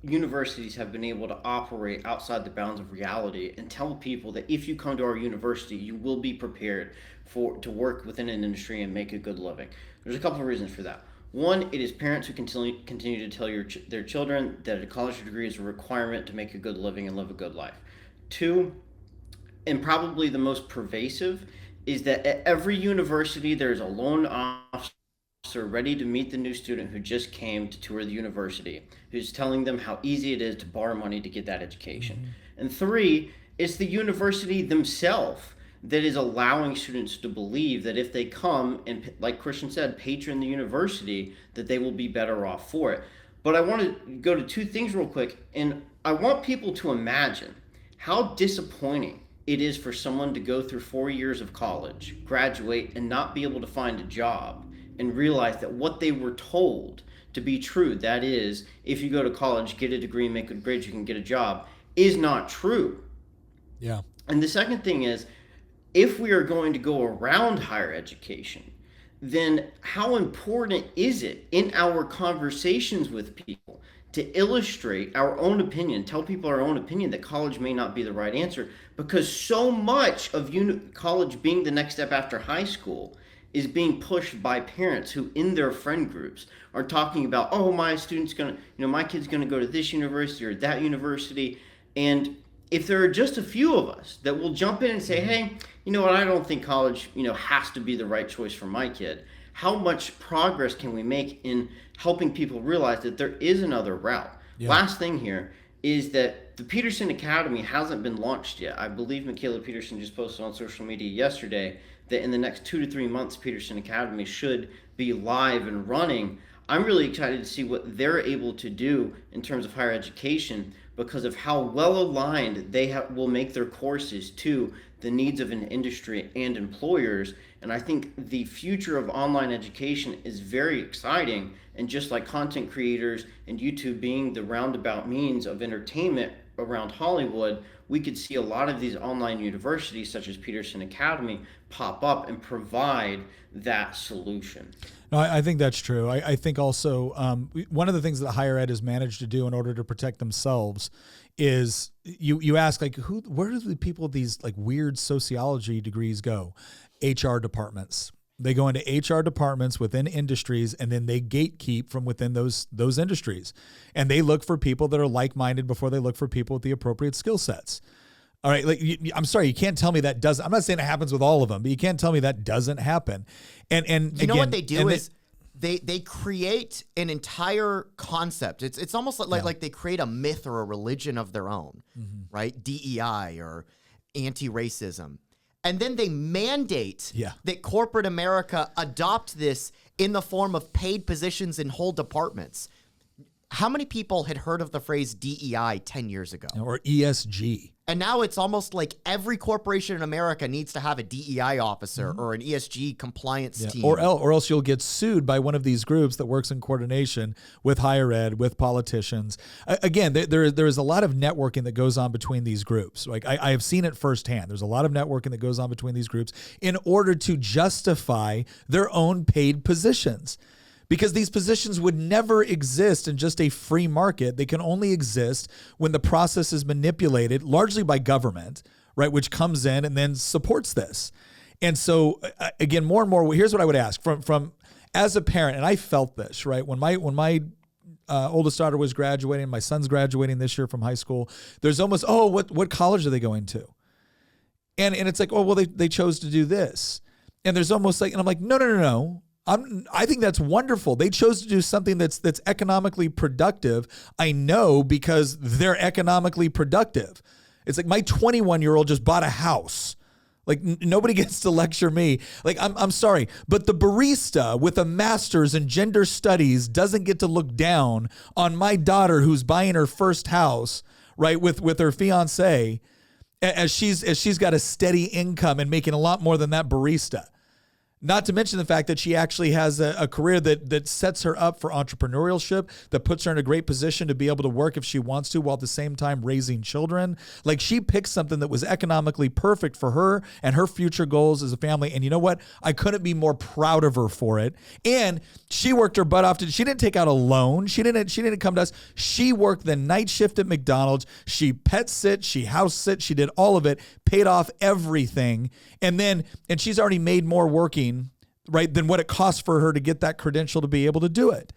universities have been able to operate outside the bounds of reality and tell people that if you come to our university, you will be prepared to work within an industry and make a good living. There's a couple of reasons for that. One, it is parents who continue to tell their children that a college degree is a requirement to make a good living and live a good life. Two, and probably the most pervasive, is that at every university there's a loan officer ready to meet the new student who just came to tour the university, who's telling them how easy it is to borrow money to get that education. And three, it's the university themselves that is allowing students to believe that if they come and, like Christian said, patron the university, that they will be better off for it. But I want to go to two things real quick, and I want people to imagine how disappointing it is for someone to go through 4 years of college, graduate, and not be able to find a job, and realize that what they were told to be true, that is, if you go to college, get a degree, make good grades, you can get a job, is not true. Yeah. And the second thing is, if we are going to go around higher education, then how important is it in our conversations with people to illustrate our own opinion, tell people our own opinion that college may not be the right answer, because so much of college being the next step after high school is being pushed by parents who in their friend groups are talking about, oh, my student's gonna, my kid's gonna go to this university or that university. And if there are just a few of us that will jump in and say, hey, you know what, I don't think college, has to be the right choice for my kid. How much progress can we make in helping people realize that there is another route? Yeah. Last thing here is that the Peterson Academy hasn't been launched yet. I believe Michaela Peterson just posted on social media yesterday that in the next 2 to 3 months, Peterson Academy should be live and running. I'm really excited to see what they're able to do in terms of higher education, because of how well aligned they will make their courses to the needs of an industry and employers. And I think the future of online education is very exciting. And just like content creators and YouTube being the roundabout means of entertainment around Hollywood, we could see a lot of these online universities such as Peterson Academy pop up and provide that solution. No, I think that's true. I think also one of the things that higher ed has managed to do in order to protect themselves is you ask, like, where do the people with these like weird sociology degrees go? HR departments. They go into HR departments within industries, and then they gatekeep from within those industries. And they look for people that are like-minded before they look for people with the appropriate skill sets. All right, like I'm sorry, you can't tell me that doesn't. I'm not saying it happens with all of them, but you can't tell me that doesn't happen. And you know what they do is they create an entire concept. It's almost like they create a myth or a religion of their own, right? DEI or anti-racism. And then they mandate that corporate America adopt this in the form of paid positions in whole departments. How many people had heard of the phrase DEI 10 years ago? Or ESG. And now it's almost like every corporation in America needs to have a DEI officer or an ESG compliance team. Or else you'll get sued by one of these groups that works in coordination with higher ed, with politicians. Again, there is a lot of networking that goes on between these groups. Like I have seen it firsthand. There's a lot of networking that goes on between these groups in order to justify their own paid positions. Because these positions would never exist in just a free market. They can only exist when the process is manipulated largely by government, right, which comes in and then supports this. And so, again, more and more, here's what I would ask from as a parent, and I felt this, right, when my oldest daughter was graduating. My son's graduating this year from high school. There's almost, oh, what college are they going to? And it's like, oh, well, they chose to do this. And there's almost like, and I'm like, no. I think that's wonderful. They chose to do something that's economically productive. I know because they're economically productive. It's like my 21-year-old just bought a house. Like nobody gets to lecture me. Like I'm sorry, but the barista with a master's in gender studies doesn't get to look down on my daughter who's buying her first house, right, with her fiance, as she's got a steady income and making a lot more than that barista. Not to mention the fact that she actually has a career that sets her up for entrepreneurship, that puts her in a great position to be able to work if she wants to, while at the same time raising children. Like she picked something that was economically perfect for her and her future goals as a family. And you know what? I couldn't be more proud of her for it. And she worked her butt off. She didn't take out a loan. She didn't come to us. She worked the night shift at McDonald's. She pet sit. She house sit. She did all of it, paid off everything. And she's already made more working, right, than what it costs for her to get that credential to be able to do it.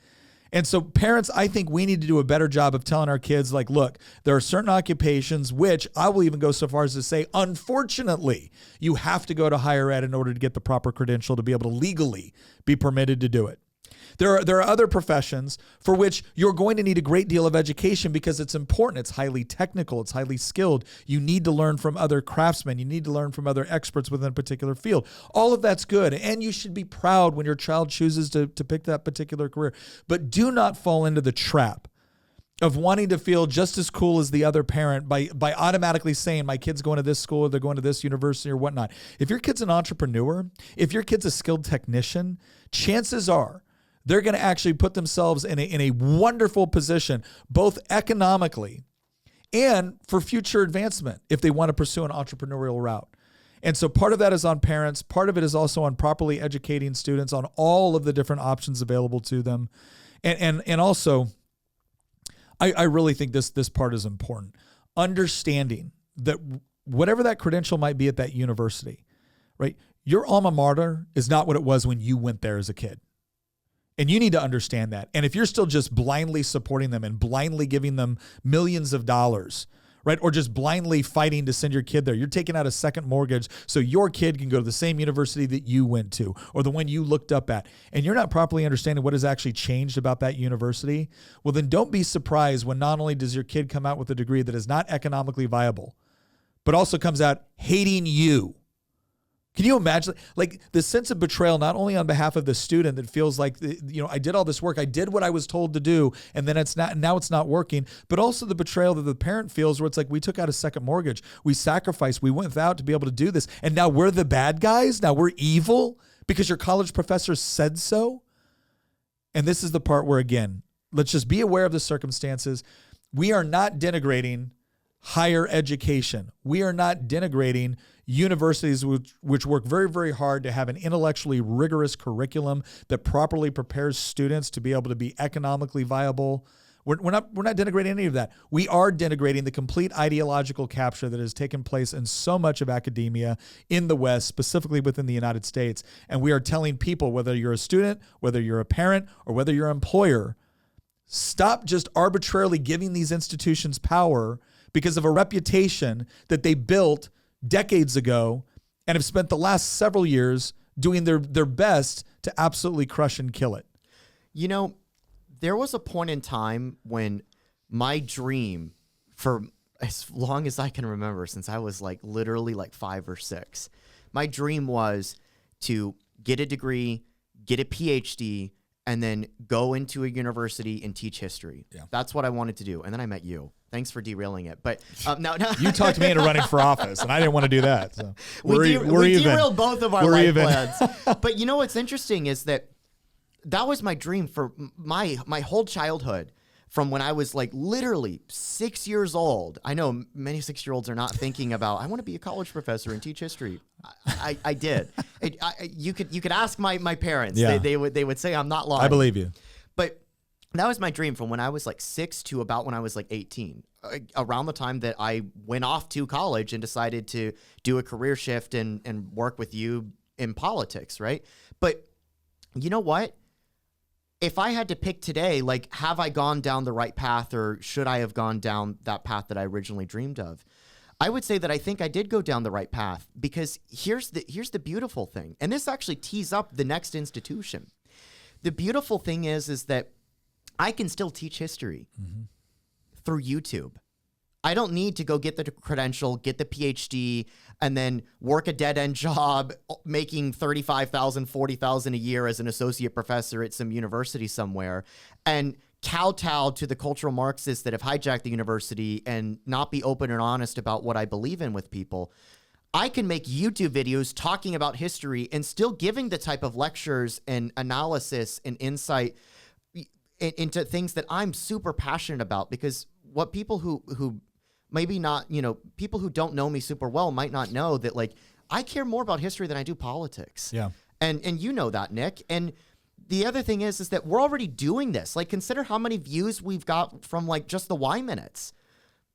And so parents, I think we need to do a better job of telling our kids, like, look, there are certain occupations which I will even go so far as to say, unfortunately, you have to go to higher ed in order to get the proper credential to be able to legally be permitted to do it. There are other professions for which you're going to need a great deal of education because it's important. It's highly technical. It's highly skilled. You need to learn from other craftsmen. You need to learn from other experts within a particular field. All of that's good. And you should be proud when your child chooses to pick that particular career. But do not fall into the trap of wanting to feel just as cool as the other parent by automatically saying my kid's going to this school or they're going to this university or whatnot. If your kid's an entrepreneur, if your kid's a skilled technician, chances are they're going to actually put themselves in a wonderful position, both economically and for future advancement if they want to pursue an entrepreneurial route. And so part of that is on parents. Part of it is also on properly educating students on all of the different options available to them. And also, I really think this part is important. Understanding that whatever that credential might be at that university, right? Your alma mater is not what it was when you went there as a kid. And you need to understand that. And if you're still just blindly supporting them and blindly giving them millions of dollars, right, or just blindly fighting to send your kid there, you're taking out a second mortgage so your kid can go to the same university that you went to or the one you looked up at, and you're not properly understanding what has actually changed about that university, well, then don't be surprised when not only does your kid come out with a degree that is not economically viable, but also comes out hating you. Can you imagine, like, the sense of betrayal, not only on behalf of the student that feels like, I did all this work, I did what I was told to do, and then now it's not working, but also the betrayal that the parent feels where it's like, we took out a second mortgage, we sacrificed, we went without to be able to do this, and now we're the bad guys, now we're evil because your college professor said so. And this is the part where, again, let's just be aware of the circumstances. We are not denigrating higher education. We are not denigrating universities which work very, very hard to have an intellectually rigorous curriculum that properly prepares students to be able to be economically viable. We're not denigrating any of that. We are denigrating the complete ideological capture that has taken place in so much of academia in the West, specifically within the United States. And we are telling people, whether you're a student, whether you're a parent, or whether you're an employer, stop just arbitrarily giving these institutions power because of a reputation that they built decades ago and have spent the last several years doing their best to absolutely crush and kill it. You know, there was a point in time when my dream, for as long as I can remember, since I was literally 5 or 6, my dream was to get a degree, get a PhD, and then go into a university and teach history. Yeah. That's what I wanted to do. And then I met you. Thanks for derailing it. But no. You talked me into running for office, and I didn't want to do that. So we derailed both of our life plans. But you know what's interesting is that was my dream for my whole childhood, from when I was literally 6 years old. I know many 6-year-olds are not thinking about, I want to be a college professor and teach history. I did. You could ask my parents. Yeah. They would say I'm not lying. I believe you. But that was my dream from when I was 6 to about when I was 18, around the time that I went off to college and decided to do a career shift and work with you in politics, right? But you know what? if I had to pick today, like, have I gone down the right path, or should I have gone down that path that I originally dreamed of? I would say that I think I did go down the right path, because here's the beautiful thing. And this actually tees up the next institution. The beautiful thing is that I can still teach history through YouTube. I don't need to go get the credential, get the PhD, and then work a dead-end job making $35,000, $40,000 a year as an associate professor at some university somewhere, and kowtow to the cultural Marxists that have hijacked the university and not be open and honest about what I believe in with people. I can make YouTube videos talking about history and still giving the type of lectures and analysis and insight into things that I'm super passionate about, because what people who maybe not, people who don't know me super well might not know that, like, I care more about history than I do politics. Yeah. And you know that, Nick. And the other thing is that we're already doing this. Like, consider how many views we've got from, like, just the Y Minutes.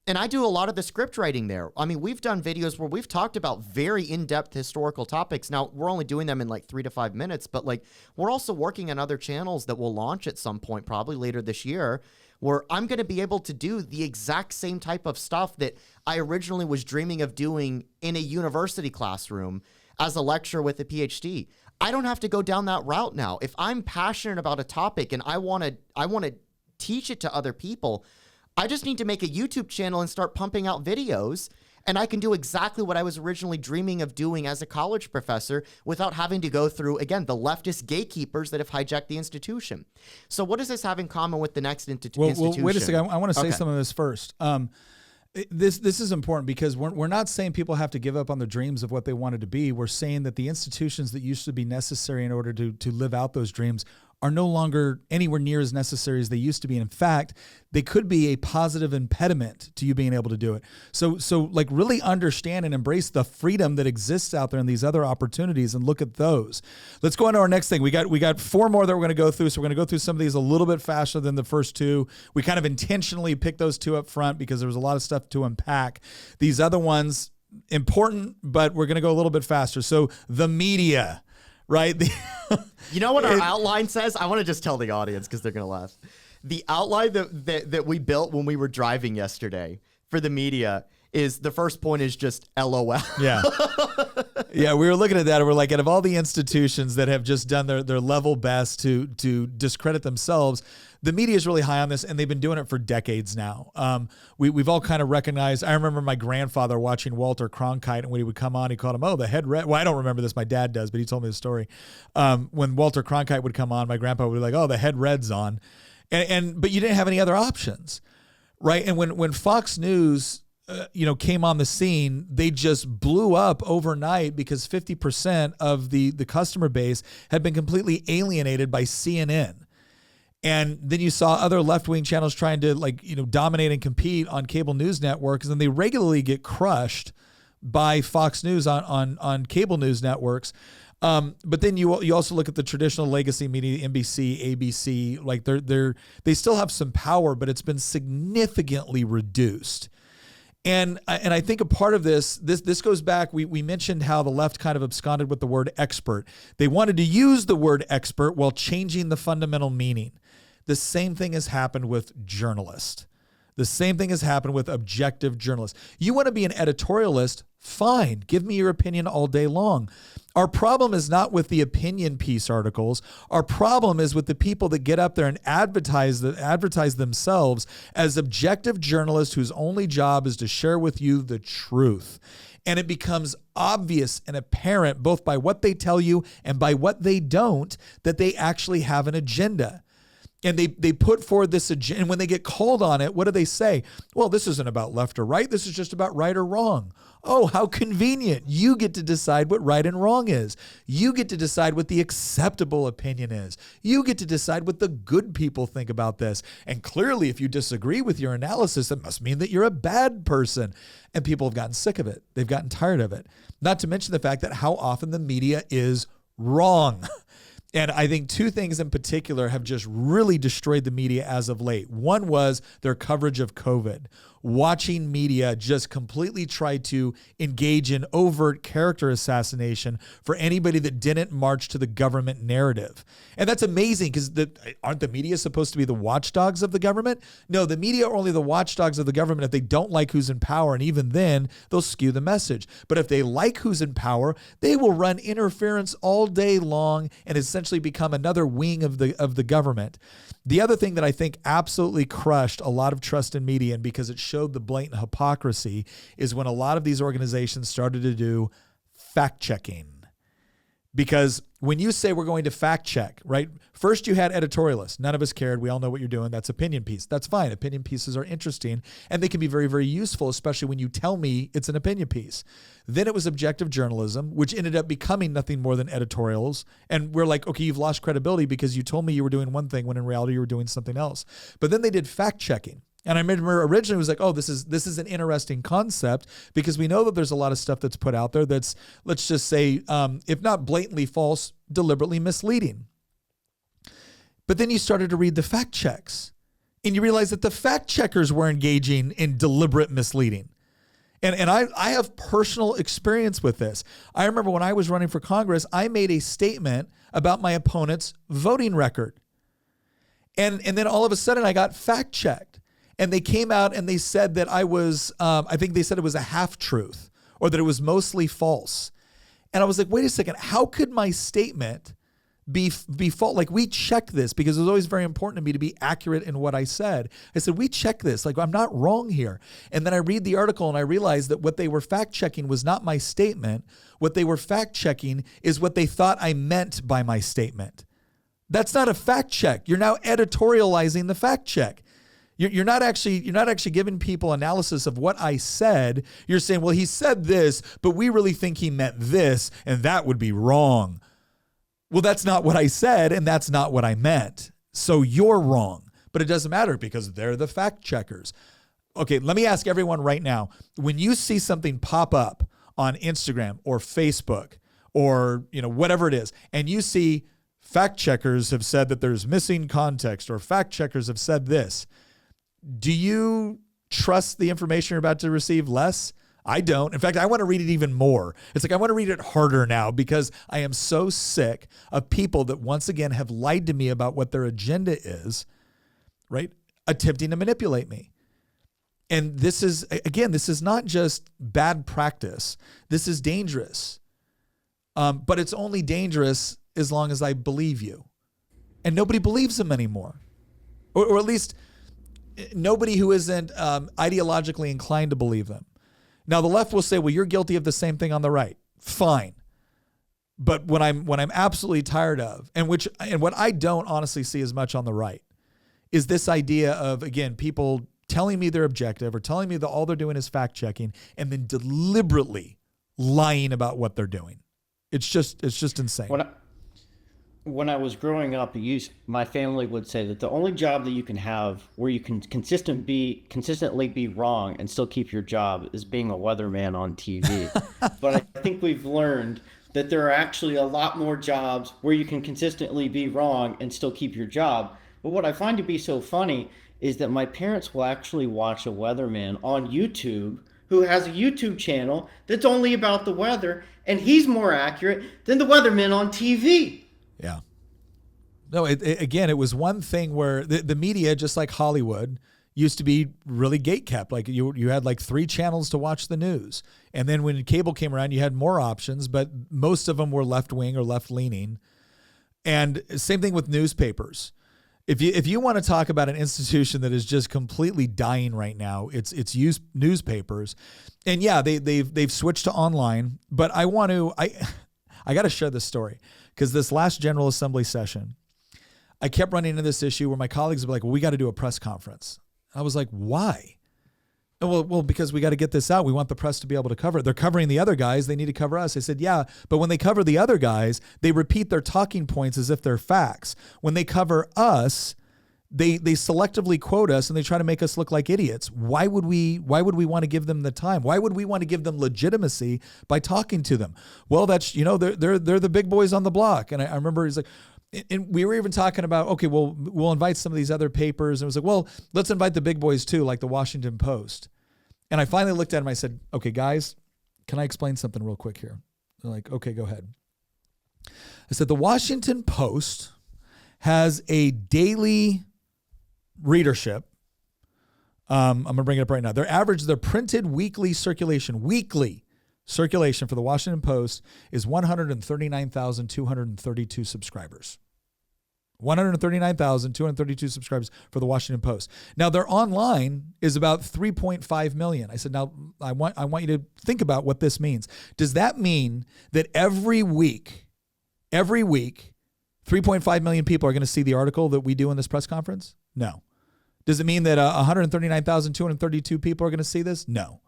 And I do a lot of the script writing there. I mean, we've done videos where we've talked about very in-depth historical topics. Now, we're only doing them in like 3 to 5 minutes, but like, we're also working on other channels that will launch at some point, probably later this year, where I'm going to be able to do the exact same type of stuff that I originally was dreaming of doing in a university classroom as a lecturer with a PhD. I don't have to go down that route now. If I'm passionate about a topic and I want to teach it to other people, I just need to make a YouTube channel and start pumping out videos, and I can do exactly what I was originally dreaming of doing as a college professor without having to go through, again, the leftist gatekeepers that have hijacked the institution. So what does this have in common with the next institution? Well, wait a second. I want to say some of this first. This is important, because we're not saying people have to give up on their dreams of what they wanted to be. We're saying that the institutions that used to be necessary in order to live out those dreams are no longer anywhere near as necessary as they used to be. And in fact, they could be a positive impediment to you being able to do it. So like, really understand and embrace the freedom that exists out there in these other opportunities and look at those. Let's go on to our next thing. We got 4 more that we're going to go through. So we're going to go through some of these a little bit faster than the first 2. We kind of intentionally picked those 2 up front because there was a lot of stuff to unpack. These other ones, important, but we're going to go a little bit faster. So the media, right? You know what our outline says? I want to just tell the audience because they're going to laugh. The outline that we built when we were driving yesterday for the media is, the first point is just LOL. Yeah. Yeah, we were looking at that and we're like, out of all the institutions that have just done their level best to discredit themselves, the media is really high on this, and they've been doing it for decades now. We've all kind of recognized. I remember my grandfather watching Walter Cronkite, and when he would come on, he called him, the head red. Well, I don't remember this. My dad does, but he told me the story. When Walter Cronkite would come on, my grandpa would be like, the head red's on. But you didn't have any other options, right? And when Fox News came on the scene, they just blew up overnight because 50% of the customer base had been completely alienated by CNN. And then you saw other left-wing channels trying to dominate and compete on cable news networks, and they regularly get crushed by Fox News on cable news networks. But then you also look at the traditional legacy media, NBC, ABC, like they still have some power, but it's been significantly reduced. And I think a part of this goes back, we mentioned how the left kind of absconded with the word expert. They wanted to use the word expert while changing the fundamental meaning. The same thing has happened with journalist. The same thing has happened with objective journalists. You want to be an editorialist? Fine. Give me your opinion all day long. Our problem is not with the opinion piece articles. Our problem is with the people that get up there and advertise themselves as objective journalists whose only job is to share with you the truth. And it becomes obvious and apparent, both by what they tell you and by what they don't, that they actually have an agenda. And they put forward this agenda, and when they get called on it, what do they say? Well, this isn't about left or right. This is just about right or wrong. Oh, how convenient. You get to decide what right and wrong is. You get to decide what the acceptable opinion is. You get to decide what the good people think about this. And clearly, if you disagree with your analysis, it must mean that you're a bad person. And people have gotten sick of it. They've gotten tired of it. Not to mention the fact that how often the media is wrong. And I think 2 things in particular have just really destroyed the media as of late. One was their coverage of COVID. watching media just completely try to engage in overt character assassination for anybody that didn't march to the government narrative. And that's amazing because aren't the media supposed to be the watchdogs of the government? No, the media are only the watchdogs of the government if they don't like who's in power, and even then they'll skew the message. But if they like who's in power, they will run interference all day long and essentially become another wing of the government. The other thing that I think absolutely crushed a lot of trust in media, and because it showed the blatant hypocrisy, is when a lot of these organizations started to do fact checking. Because when you say we're going to fact check, right? First you had editorialists. None of us cared. We all know what you're doing. That's opinion piece. That's fine. Opinion pieces are interesting and they can be very, very useful, especially when you tell me it's an opinion piece. Then it was objective journalism, which ended up becoming nothing more than editorials. And we're like, okay, you've lost credibility because you told me you were doing one thing when in reality you were doing something else. But then they did fact checking. And I remember originally it was like, oh, this is an interesting concept because we know that there's a lot of stuff that's put out there that's, let's just say, if not blatantly false, deliberately misleading. But then you started to read the fact checks and you realize that the fact checkers were engaging in deliberate misleading. And I have personal experience with this. I remember when I was running for Congress, I made a statement about my opponent's voting record. And then all of a sudden I got fact checked. And they came out and they said that I was, I think they said it was a half-truth or that it was mostly false. And I was like, wait a second, how could my statement be false? Like, we check this because it was always very important to me to be accurate in what I said. I said, we check this. Like, I'm not wrong here. And then I read the article and I realized that what they were fact-checking was not my statement. What they were fact-checking is what they thought I meant by my statement. That's not a fact check. You're now editorializing the fact check. You're not actually giving people analysis of what I said. You're saying, well, he said this, but we really think he meant this, and that would be wrong. Well, that's not what I said, and that's not what I meant. So you're wrong. But it doesn't matter because they're the fact checkers. Okay, let me ask everyone right now. When you see something pop up on Instagram or Facebook or whatever it is, and you see fact checkers have said that there's missing context or fact checkers have said this, do you trust the information you're about to receive less? I don't. In fact, I want to read it even more. It's like I want to read it harder now because I am so sick of people that once again have lied to me about what their agenda is, right? Attempting to manipulate me. And this is not just bad practice. This is dangerous. But it's only dangerous as long as I believe you. And nobody believes them anymore. Or at least nobody who isn't ideologically inclined to believe them. Now, the left will say, well, you're guilty of the same thing on the right. Fine. But what I'm absolutely tired of, and what I don't honestly see as much on the right, is this idea of, again, people telling me they're objective or telling me that all they're doing is fact checking and then deliberately lying about what they're doing. It's just insane. When I was growing up, my family would say that the only job that you can have where you can consistently be wrong and still keep your job is being a weatherman on TV. But I think we've learned that there are actually a lot more jobs where you can consistently be wrong and still keep your job. But what I find to be so funny is that my parents will actually watch a weatherman on YouTube who has a YouTube channel that's only about the weather, and he's more accurate than the weatherman on TV. Yeah. No, again, it was one thing where the media, just like Hollywood, used to be really gatekept. Like you had like 3 channels to watch the news. And then when cable came around, you had more options, but most of them were left-wing or left-leaning. And same thing with newspapers. If you want to talk about an institution that is just completely dying right now, it's newspapers. And yeah, they've switched to online, but I got to share this story. Because this last General Assembly session, I kept running into this issue where my colleagues would be like, well, we got to do a press conference. I was like, why? Well, because we got to get this out. We want the press to be able to cover it. They're covering the other guys. They need to cover us. I said, yeah, but when they cover the other guys, they repeat their talking points as if they're facts. When they cover us, they selectively quote us and they try to make us look like idiots. Why would we want to give them the time? Why would we want to give them legitimacy by talking to them? Well, that's, they're the big boys on the block. And I remember he's like, and we were even talking about, okay, well, we'll invite some of these other papers. And it was like, well, let's invite the big boys too, like the Washington Post. And I finally looked at him. I said, okay, guys, can I explain something real quick here? They're like, okay, go ahead. I said, the Washington Post has a daily readership. I'm going to bring it up right now. Their printed weekly circulation for the Washington Post is 139,232 subscribers. 139,232 subscribers for the Washington Post. Now their online is about 3.5 million. I said, now I want you to think about what this means. Does that mean that every week, 3.5 million people are going to see the article that we do in this press conference? No. Does it mean that 139,232 people are going to see this? No.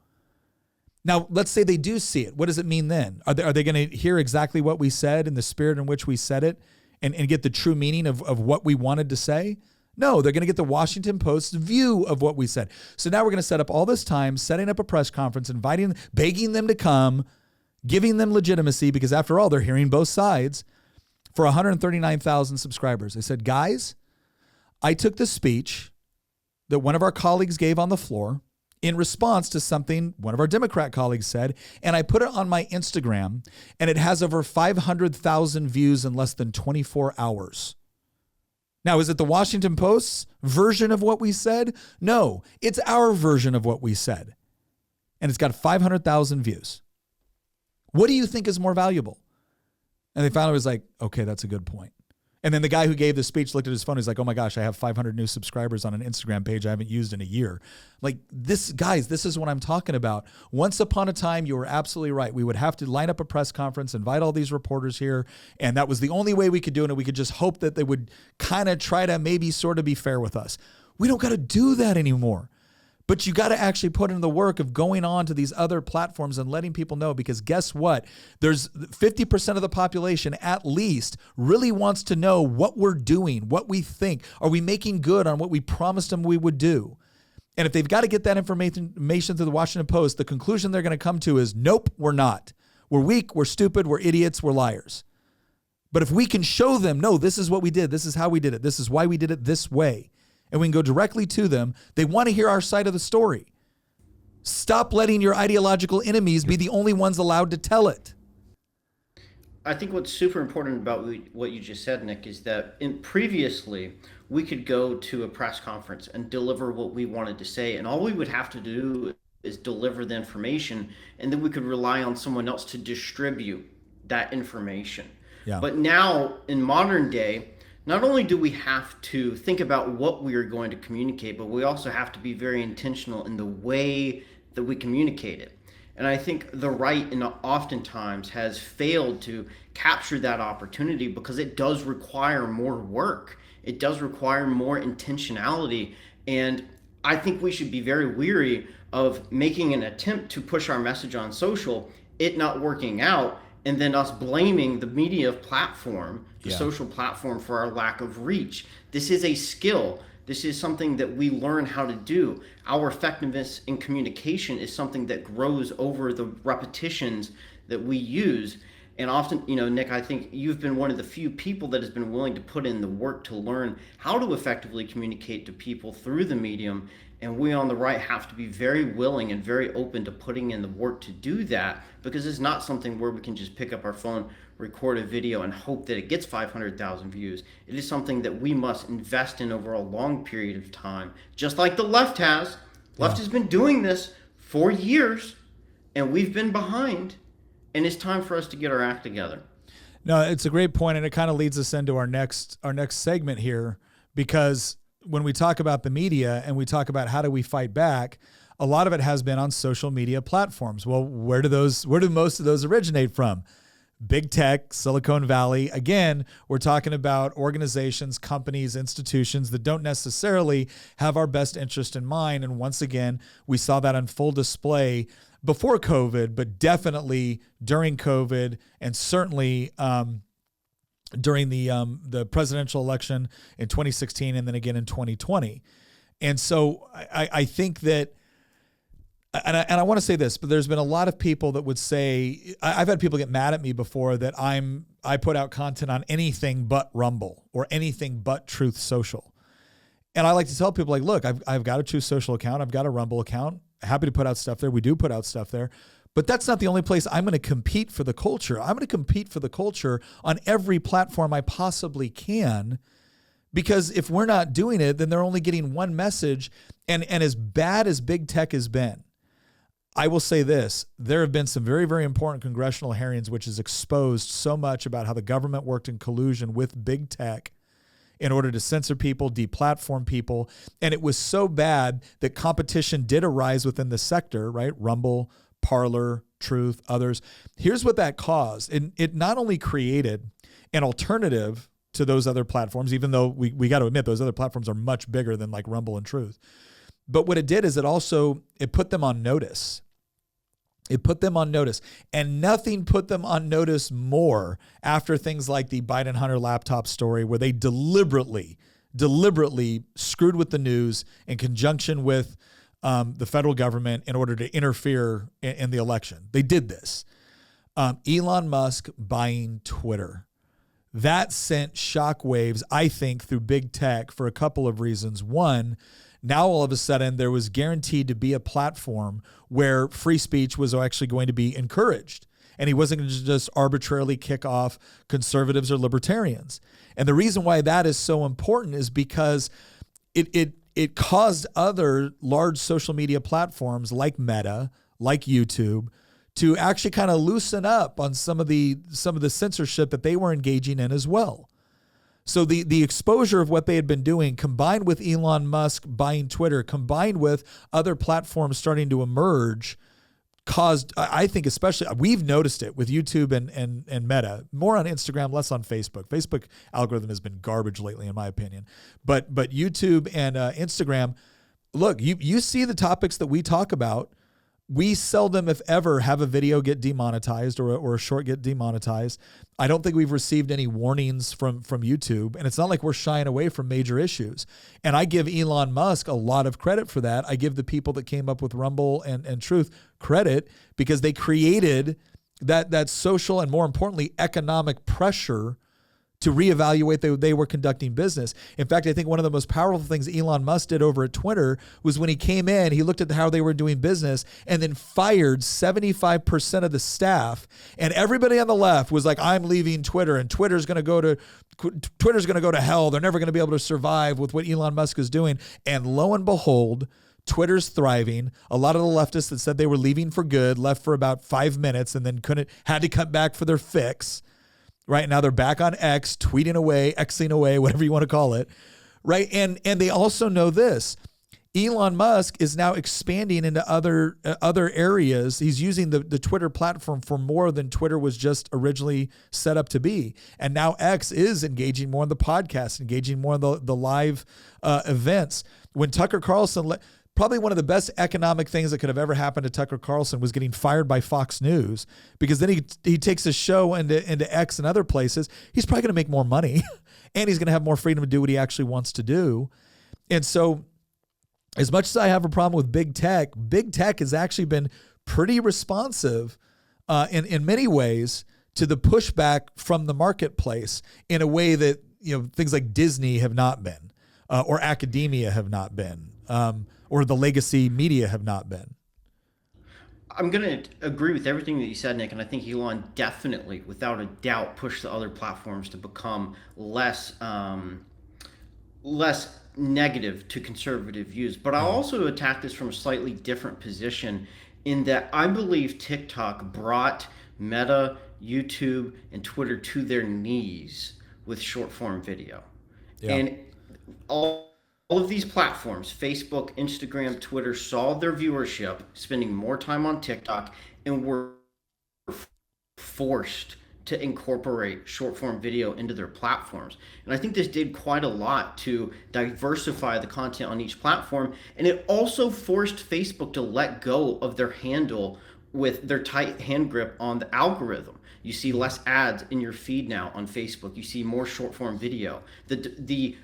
Now, let's say they do see it. What does it mean then? Are they going to hear exactly what we said in the spirit in which we said it and get the true meaning of what we wanted to say? No, they're going to get the Washington Post's view of what we said. So now we're going to set up all this time, setting up a press conference, begging them to come, giving them legitimacy, because after all, they're hearing both sides, for 139,000 subscribers. I said, guys, I took the speech that one of our colleagues gave on the floor in response to something one of our Democrat colleagues said, and I put it on my Instagram, and it has over 500,000 views in less than 24 hours. Now, is it the Washington Post's version of what we said? No, it's our version of what we said. And it's got 500,000 views. What do you think is more valuable? And they finally was like, okay, that's a good point. And then the guy who gave the speech looked at his phone. He's like, oh my gosh, I have 500 new subscribers on an Instagram page I haven't used in a year. Like this, guys, this is what I'm talking about. Once upon a time, you were absolutely right. We would have to line up a press conference, invite all these reporters here. And that was the only way we could do it. And we could just hope that they would kind of try to maybe sort of be fair with us. We don't got to do that anymore. But you got to actually put in the work of going on to these other platforms and letting people know, because guess what? There's 50% of the population at least really wants to know what we're doing, what we think. Are we making good on what we promised them we would do? And if they've got to get that information through the Washington Post, the conclusion they're going to come to is, nope, we're not. We're weak, we're stupid, we're idiots, we're liars. But if we can show them, no, this is what we did, this is how we did it, this is why we did it this way, and we can go directly to them, they want to hear our side of the story. Stop letting your ideological enemies be the only ones allowed to tell it. I think what's super important about what you just said, Nick, is that previously we could go to a press conference and deliver what we wanted to say, and all we would have to do is deliver the information, and then we could rely on someone else to distribute that information. Yeah. But now, in modern day, not only do we have to think about what we are going to communicate, but we also have to be very intentional in the way that we communicate it. And I think the right oftentimes has failed to capture that opportunity because it does require more work. It does require more intentionality. And I think we should be very weary of making an attempt to push our message on social, it not working out, and then us blaming the media platform, the social platform, for our lack of reach. This is a skill. This is something that we learn how to do. Our effectiveness in communication is something that grows over the repetitions that we use. And often, Nick, I think you've been one of the few people that has been willing to put in the work to learn how to effectively communicate to people through the medium. And we on the right have to be very willing and very open to putting in the work to do that, because it's not something where we can just pick up our phone, record a video, and hope that it gets 500,000 views. It is something that we must invest in over a long period of time, just like the left has. Left has been doing this for years, and we've been behind, and it's time for us to get our act together. No, it's a great point, and it kind of leads us into our next segment here, because when we talk about the media and we talk about how do we fight back, a lot of it has been on social media platforms. Well, where do most of those originate from? Big tech, Silicon Valley. Again, we're talking about organizations, companies, institutions that don't necessarily have our best interest in mind. And once again, we saw that on full display before COVID, but definitely during COVID, and certainly during the presidential election in 2016 and then again in 2020. And so I think that, and I want to say this, but there's been a lot of people that would say, I've had people get mad at me before that I put out content on anything but Rumble or anything but Truth Social. And I like to tell people, like, look, I've got a Truth Social account, I've got a Rumble account. Happy to put out stuff there. We do put out stuff there. But that's not the only place I'm going to compete for the culture. I'm going to compete for the culture on every platform I possibly can, because if we're not doing it, then they're only getting one message. And as bad as big tech has been, I will say this, there have been some very, very important congressional hearings which has exposed so much about how the government worked in collusion with big tech in order to censor people, deplatform people. And it was so bad that competition did arise within the sector, right? Rumble, Parler, Truth, others. Here's what that caused. It not only created an alternative to those other platforms, even though we got to admit those other platforms are much bigger than like Rumble and Truth. But what it did is it put them on notice. It put them on notice. And nothing put them on notice more after things like the Biden Hunter laptop story, where they deliberately screwed with the news in conjunction with the federal government in order to interfere in the election. They did this. Elon Musk buying Twitter. That sent shockwaves, I think, through big tech for a couple of reasons. One, now all of a sudden there was guaranteed to be a platform where free speech was actually going to be encouraged. And he wasn't going to just arbitrarily kick off conservatives or libertarians. And the reason why that is so important is because it caused other large social media platforms like Meta, like YouTube, to actually kind of loosen up on some of the censorship that they were engaging in as well. So the exposure of what they had been doing, combined with Elon Musk buying Twitter, combined with other platforms starting to emerge, caused, I think especially, we've noticed it with YouTube and Meta, more on Instagram, less on Facebook. Facebook algorithm has been garbage lately, in my opinion. But YouTube and Instagram, look, you see the topics that we talk about. We seldom, if ever, have a video get demonetized or a short get demonetized. I don't think we've received any warnings from YouTube, and it's not like we're shying away from major issues. And I give Elon Musk a lot of credit for that. I give the people that came up with Rumble and Truth credit, because they created that social and, more importantly, economic pressure to reevaluate they were conducting business. In fact, I think one of the most powerful things Elon Musk did over at Twitter was when he came in, he looked at how they were doing business and then fired 75% of the staff. And everybody on the left was like, I'm leaving Twitter, and Twitter's going to go to hell. They're never going to be able to survive with what Elon Musk is doing. And lo and behold, Twitter's thriving. A lot of the leftists that said they were leaving for good left for about 5 minutes and then had to come back for their fix. Right now they're back on X, tweeting away, Xing away, whatever you want to call it. Right. And they also know this. Elon Musk is now expanding into other areas. He's using the Twitter platform for more than Twitter was just originally set up to be. And now X is engaging more in the podcast, engaging more in the live events. When Tucker Carlson, probably one of the best economic things that could have ever happened to Tucker Carlson was getting fired by Fox News, because then he takes his show into X and other places. He's probably going to make more money and he's going to have more freedom to do what he actually wants to do. And so as much as I have a problem with big tech has actually been pretty responsive in many ways to the pushback from the marketplace in a way that, things like Disney have not been, or academia have not been, or the legacy media have not been. I'm going to agree with everything that you said, Nick, and I think Elon definitely, without a doubt, pushed the other platforms to become less negative to conservative views. But I'll also attack this from a slightly different position, in that I believe TikTok brought Meta, YouTube, and Twitter to their knees with short-form video. Yeah. And all of these platforms, Facebook, Instagram, Twitter, saw their viewership spending more time on TikTok and were forced to incorporate short-form video into their platforms. And I think this did quite a lot to diversify the content on each platform. And it also forced Facebook to let go of their handle with their tight hand grip on the algorithm. You see less ads in your feed now on Facebook. You see more short-form video. The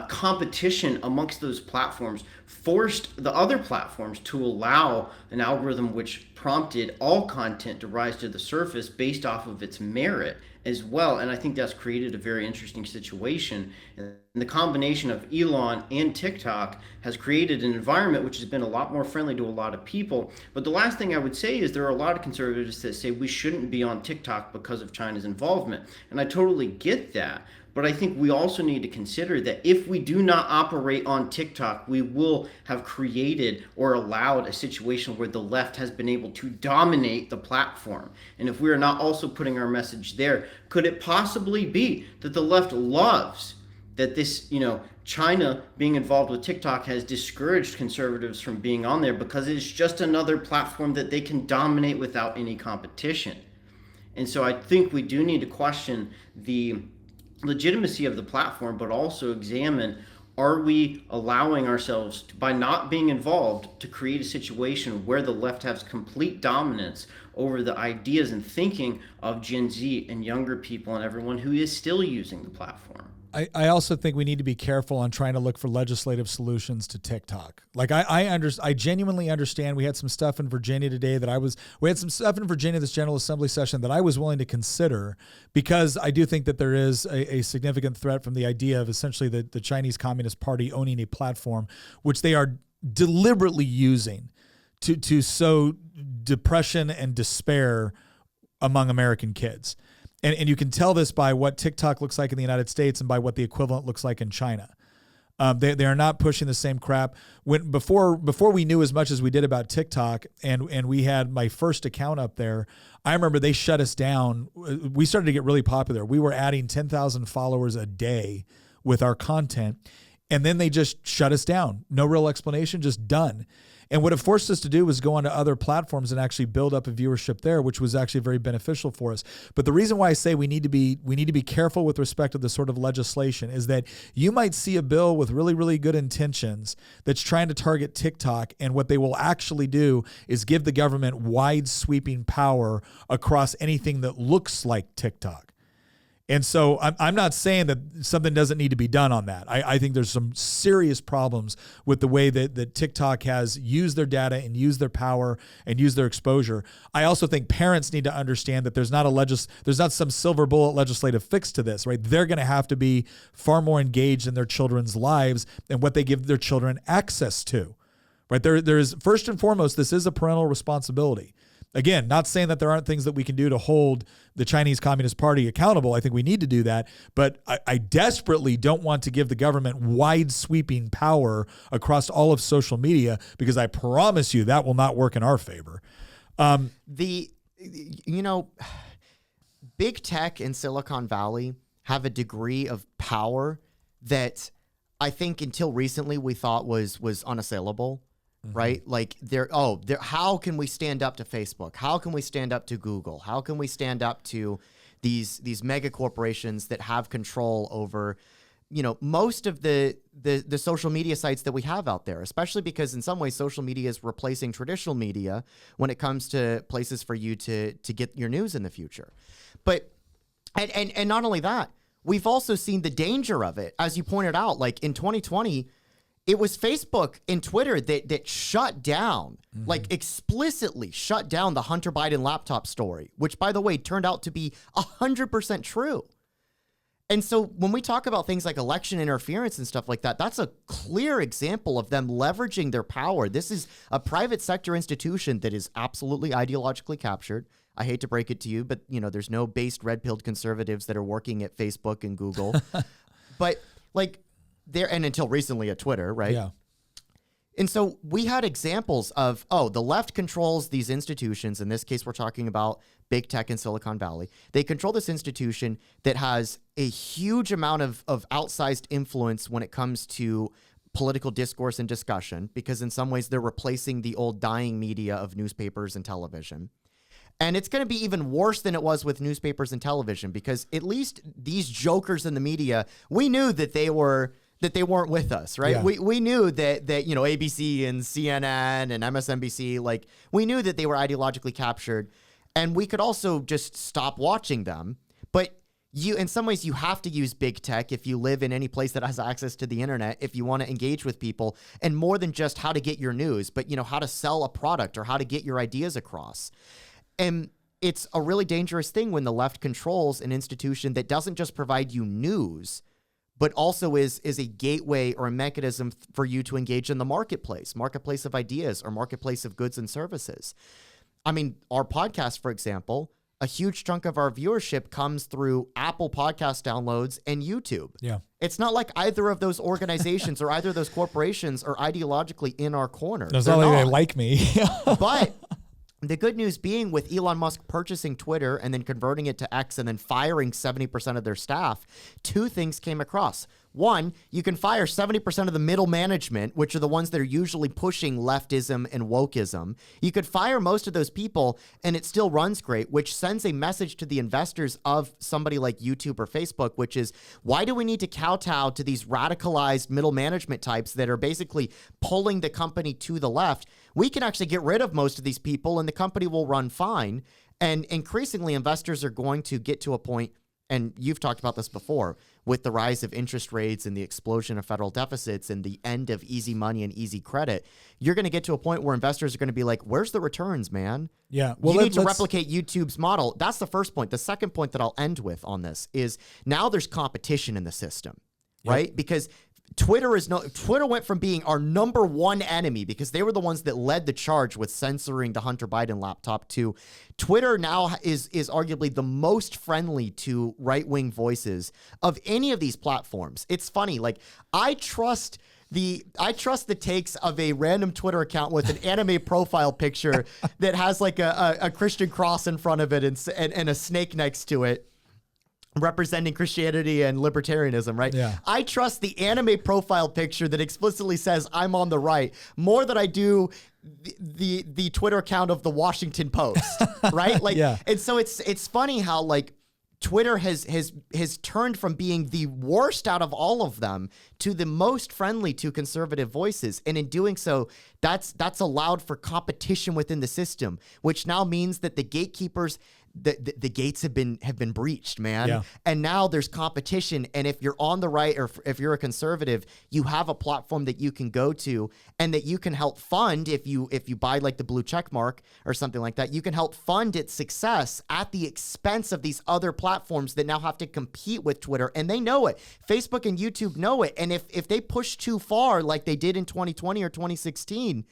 competition amongst those platforms forced the other platforms to allow an algorithm which prompted all content to rise to the surface based off of its merit as well. And I think that's created a very interesting situation. And the combination of Elon and TikTok has created an environment which has been a lot more friendly to a lot of people. But the last thing I would say is there are a lot of conservatives that say we shouldn't be on TikTok because of China's involvement. And I totally get that. But I think we also need to consider that if we do not operate on TikTok, we will have created or allowed a situation where the left has been able to dominate the platform. And if we are not also putting our message there, could it possibly be that the left loves that this, China being involved with TikTok has discouraged conservatives from being on there because it's just another platform that they can dominate without any competition? And so I think we do need to question the legitimacy of the platform, but also examine, are we allowing ourselves to, by not being involved, to create a situation where the left has complete dominance over the ideas and thinking of Gen Z and younger people and everyone who is still using the platform? I also think we need to be careful on trying to look for legislative solutions to TikTok. Like I genuinely understand. We had some stuff in Virginia today we had some stuff in Virginia, this General Assembly session, that I was willing to consider, because I do think that there is a significant threat from the idea of essentially the Chinese Communist Party owning a platform, which they are deliberately using to sow depression and despair among American kids. And you can tell this by what TikTok looks like in the United States and by what the equivalent looks like in China. They are not pushing the same crap. Before we knew as much as we did about TikTok, and we had my first account up there, I remember they shut us down. We started to get really popular. We were adding 10,000 followers a day with our content, and then they just shut us down. No real explanation, just done. And what it forced us to do was go onto other platforms and actually build up a viewership there, which was actually very beneficial for us. But the reason why I say we need to be careful with respect to the sort of legislation is that you might see a bill with really, really good intentions that's trying to target TikTok, and what they will actually do is give the government wide sweeping power across anything that looks like TikTok. And so I'm not saying that something doesn't need to be done on that. I think there's some serious problems with the way that TikTok has used their data and used their power and used their exposure. I also think parents need to understand that there's not some silver bullet legislative fix to this, right? They're going to have to be far more engaged in their children's lives and what they give their children access to, right? There's first and foremost, this is a parental responsibility. Again, not saying that there aren't things that we can do to hold the Chinese Communist Party accountable. I think we need to do that. But I desperately don't want to give the government wide sweeping power across all of social media, because I promise you that will not work in our favor. Big tech in Silicon Valley have a degree of power that I think until recently we thought was unassailable. Mm-hmm. Right? Like how can we stand up to Facebook? How can we stand up to Google? How can we stand up to these mega corporations that have control over, most of the social media sites that we have out there, especially because in some ways social media is replacing traditional media when it comes to places for you to get your news in the future. But and not only that, we've also seen the danger of it. As you pointed out, like in 2020, it was Facebook and Twitter that shut down, like explicitly shut down the Hunter Biden laptop story, which, by the way, turned out to be 100% true. And so when we talk about things like election interference and stuff like that, that's a clear example of them leveraging their power. This is a private sector institution that is absolutely ideologically captured. I hate to break it to you, but there's no based red-pilled conservatives that are working at Facebook and Google. But and until recently at Twitter, right? Yeah. And so we had examples of, the left controls these institutions. In this case, we're talking about big tech in Silicon Valley. They control this institution that has a huge amount of outsized influence when it comes to political discourse and discussion, because in some ways they're replacing the old dying media of newspapers and television. And it's going to be even worse than it was with newspapers and television, because at least these jokers in the media, we knew that they weren't with us, right? Yeah. We knew that ABC and CNN and MSNBC, we knew that they were ideologically captured, and we could also just stop watching them. But in some ways, you have to use big tech if you live in any place that has access to the internet, if you want to engage with people, and more than just how to get your news, but, how to sell a product or how to get your ideas across. And it's a really dangerous thing when the left controls an institution that doesn't just provide you news, but also is a gateway or a mechanism for you to engage in the marketplace of ideas or marketplace of goods and services. I mean, our podcast, for example, a huge chunk of our viewership comes through Apple podcast downloads and YouTube. Yeah. It's not like either of those organizations or either of those corporations are ideologically in our corner. It's not like they like me. But the good news being, with Elon Musk purchasing Twitter and then converting it to X and then firing 70% of their staff, two things came across. One, you can fire 70% of the middle management, which are the ones that are usually pushing leftism and wokeism. You could fire most of those people and it still runs great, which sends a message to the investors of somebody like YouTube or Facebook, which is, why do we need to kowtow to these radicalized middle management types that are basically pulling the company to the left? We can actually get rid of most of these people and the company will run fine. And increasingly, investors are going to get to a point, and you've talked about this before, with the rise of interest rates and the explosion of federal deficits and the end of easy money and easy credit, you're going to get to a point where investors are going to be like, where's the returns, man? Yeah. Well, you need to replicate YouTube's model. That's the first point. The second point that I'll end with on this is now there's competition in the system, right? Because Twitter went from being our number one enemy because they were the ones that led the charge with censoring the Hunter Biden laptop to Twitter now is arguably the most friendly to right-wing voices of any of these platforms. It's funny. Like, I trust the takes of a random Twitter account with an anime profile picture that has like a Christian cross in front of it and a snake next to it, representing Christianity and libertarianism, right? Yeah. I trust the anime profile picture that explicitly says I'm on the right more than I do the Twitter account of the Washington Post, right? Like, yeah. And so it's funny how like Twitter has turned from being the worst out of all of them to the most friendly to conservative voices. And in doing so, that's allowed for competition within the system, which now means that the gatekeepers, the gates have been breached, man. Yeah. And now there's competition. And if you're on the right or if you're a conservative, you have a platform that you can go to and that you can help fund if you buy like the blue check mark or something like that. You can help fund its success at the expense of these other platforms that now have to compete with Twitter. And they know it. Facebook and YouTube know it. And if they push too far like they did in 2020 or 2016,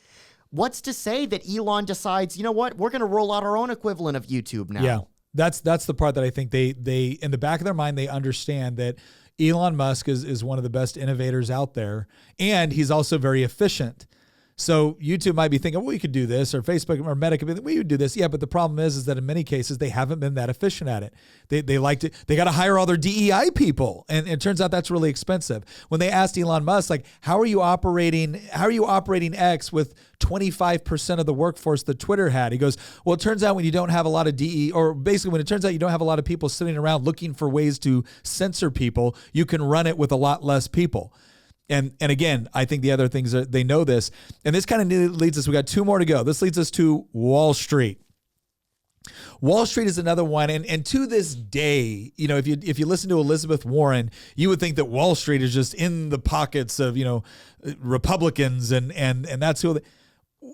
what's to say that Elon decides, you know what, we're going to roll out our own equivalent of YouTube now? Yeah, that's the part that I think they in the back of their mind, they understand that Elon Musk is one of the best innovators out there, and he's also very efficient. So YouTube might be thinking, well, we could do this, or Facebook or Meta could be thinking, we would do this. Yeah, but the problem is that in many cases, they haven't been that efficient at it. They got to hire all their DEI people. And it turns out that's really expensive. When they asked Elon Musk, like, how are you operating X with 25% of the workforce that Twitter had? He goes, well, it turns out when you don't have a lot of when it turns out you don't have a lot of people sitting around looking for ways to censor people, you can run it with a lot less people. And again, I think the other things are, they know this, and this kind of leads us, we got two more to go. This leads us to Wall Street. Wall Street is another one. And to this day, if you listen to Elizabeth Warren, you would think that Wall Street is just in the pockets of, Republicans and that's who.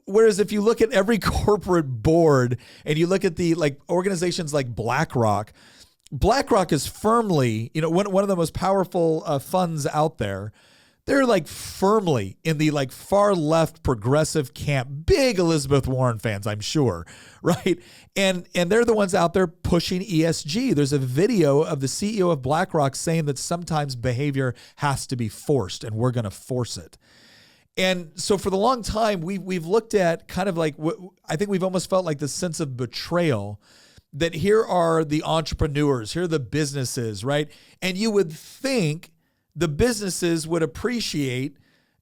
Whereas if you look at every corporate board and you look at the organizations like BlackRock is firmly, one of the most powerful funds out there. They're firmly in the far left progressive camp, big Elizabeth Warren fans, I'm sure, right? And they're the ones out there pushing ESG. There's a video of the CEO of BlackRock saying that sometimes behavior has to be forced, and we're going to force it. And so for the long time, we've looked at kind of I think we've almost felt like this sense of betrayal that here are the entrepreneurs, here are the businesses, right? And you would think the businesses would appreciate,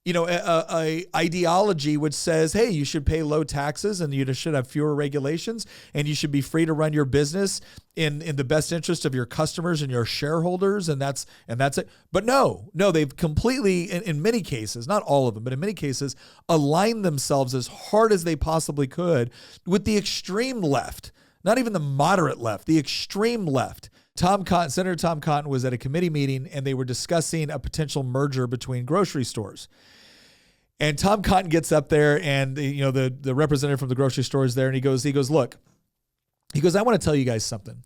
a ideology which says, hey, you should pay low taxes and you should have fewer regulations and you should be free to run your business in the best interest of your customers and your shareholders. And that's it. But no, they've completely, in many cases, not all of them, but in many cases, aligned themselves as hard as they possibly could with the extreme left, not even the moderate left, the extreme left. Senator Tom Cotton was at a committee meeting and they were discussing a potential merger between grocery stores. And Tom Cotton gets up there and the representative from the grocery store is there and he goes, look, I want to tell you guys something.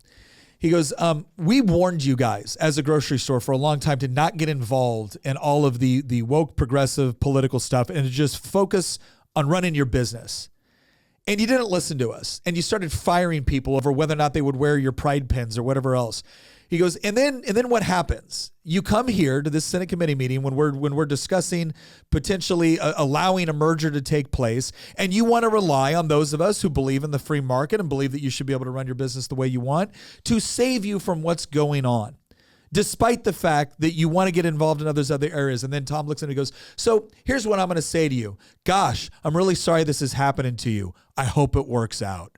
He goes, we warned you guys as a grocery store for a long time to not get involved in all of the woke progressive political stuff and to just focus on running your business. And you didn't listen to us. And you started firing people over whether or not they would wear your pride pins or whatever else. He goes, and then what happens? You come here to this Senate committee meeting when we're discussing potentially allowing a merger to take place, and you want to rely on those of us who believe in the free market and believe that you should be able to run your business the way you want to save you from what's going on, despite the fact that you want to get involved in other areas. And then Tom looks at him and goes, so here's what I'm going to say to you. Gosh, I'm really sorry this is happening to you. I hope it works out.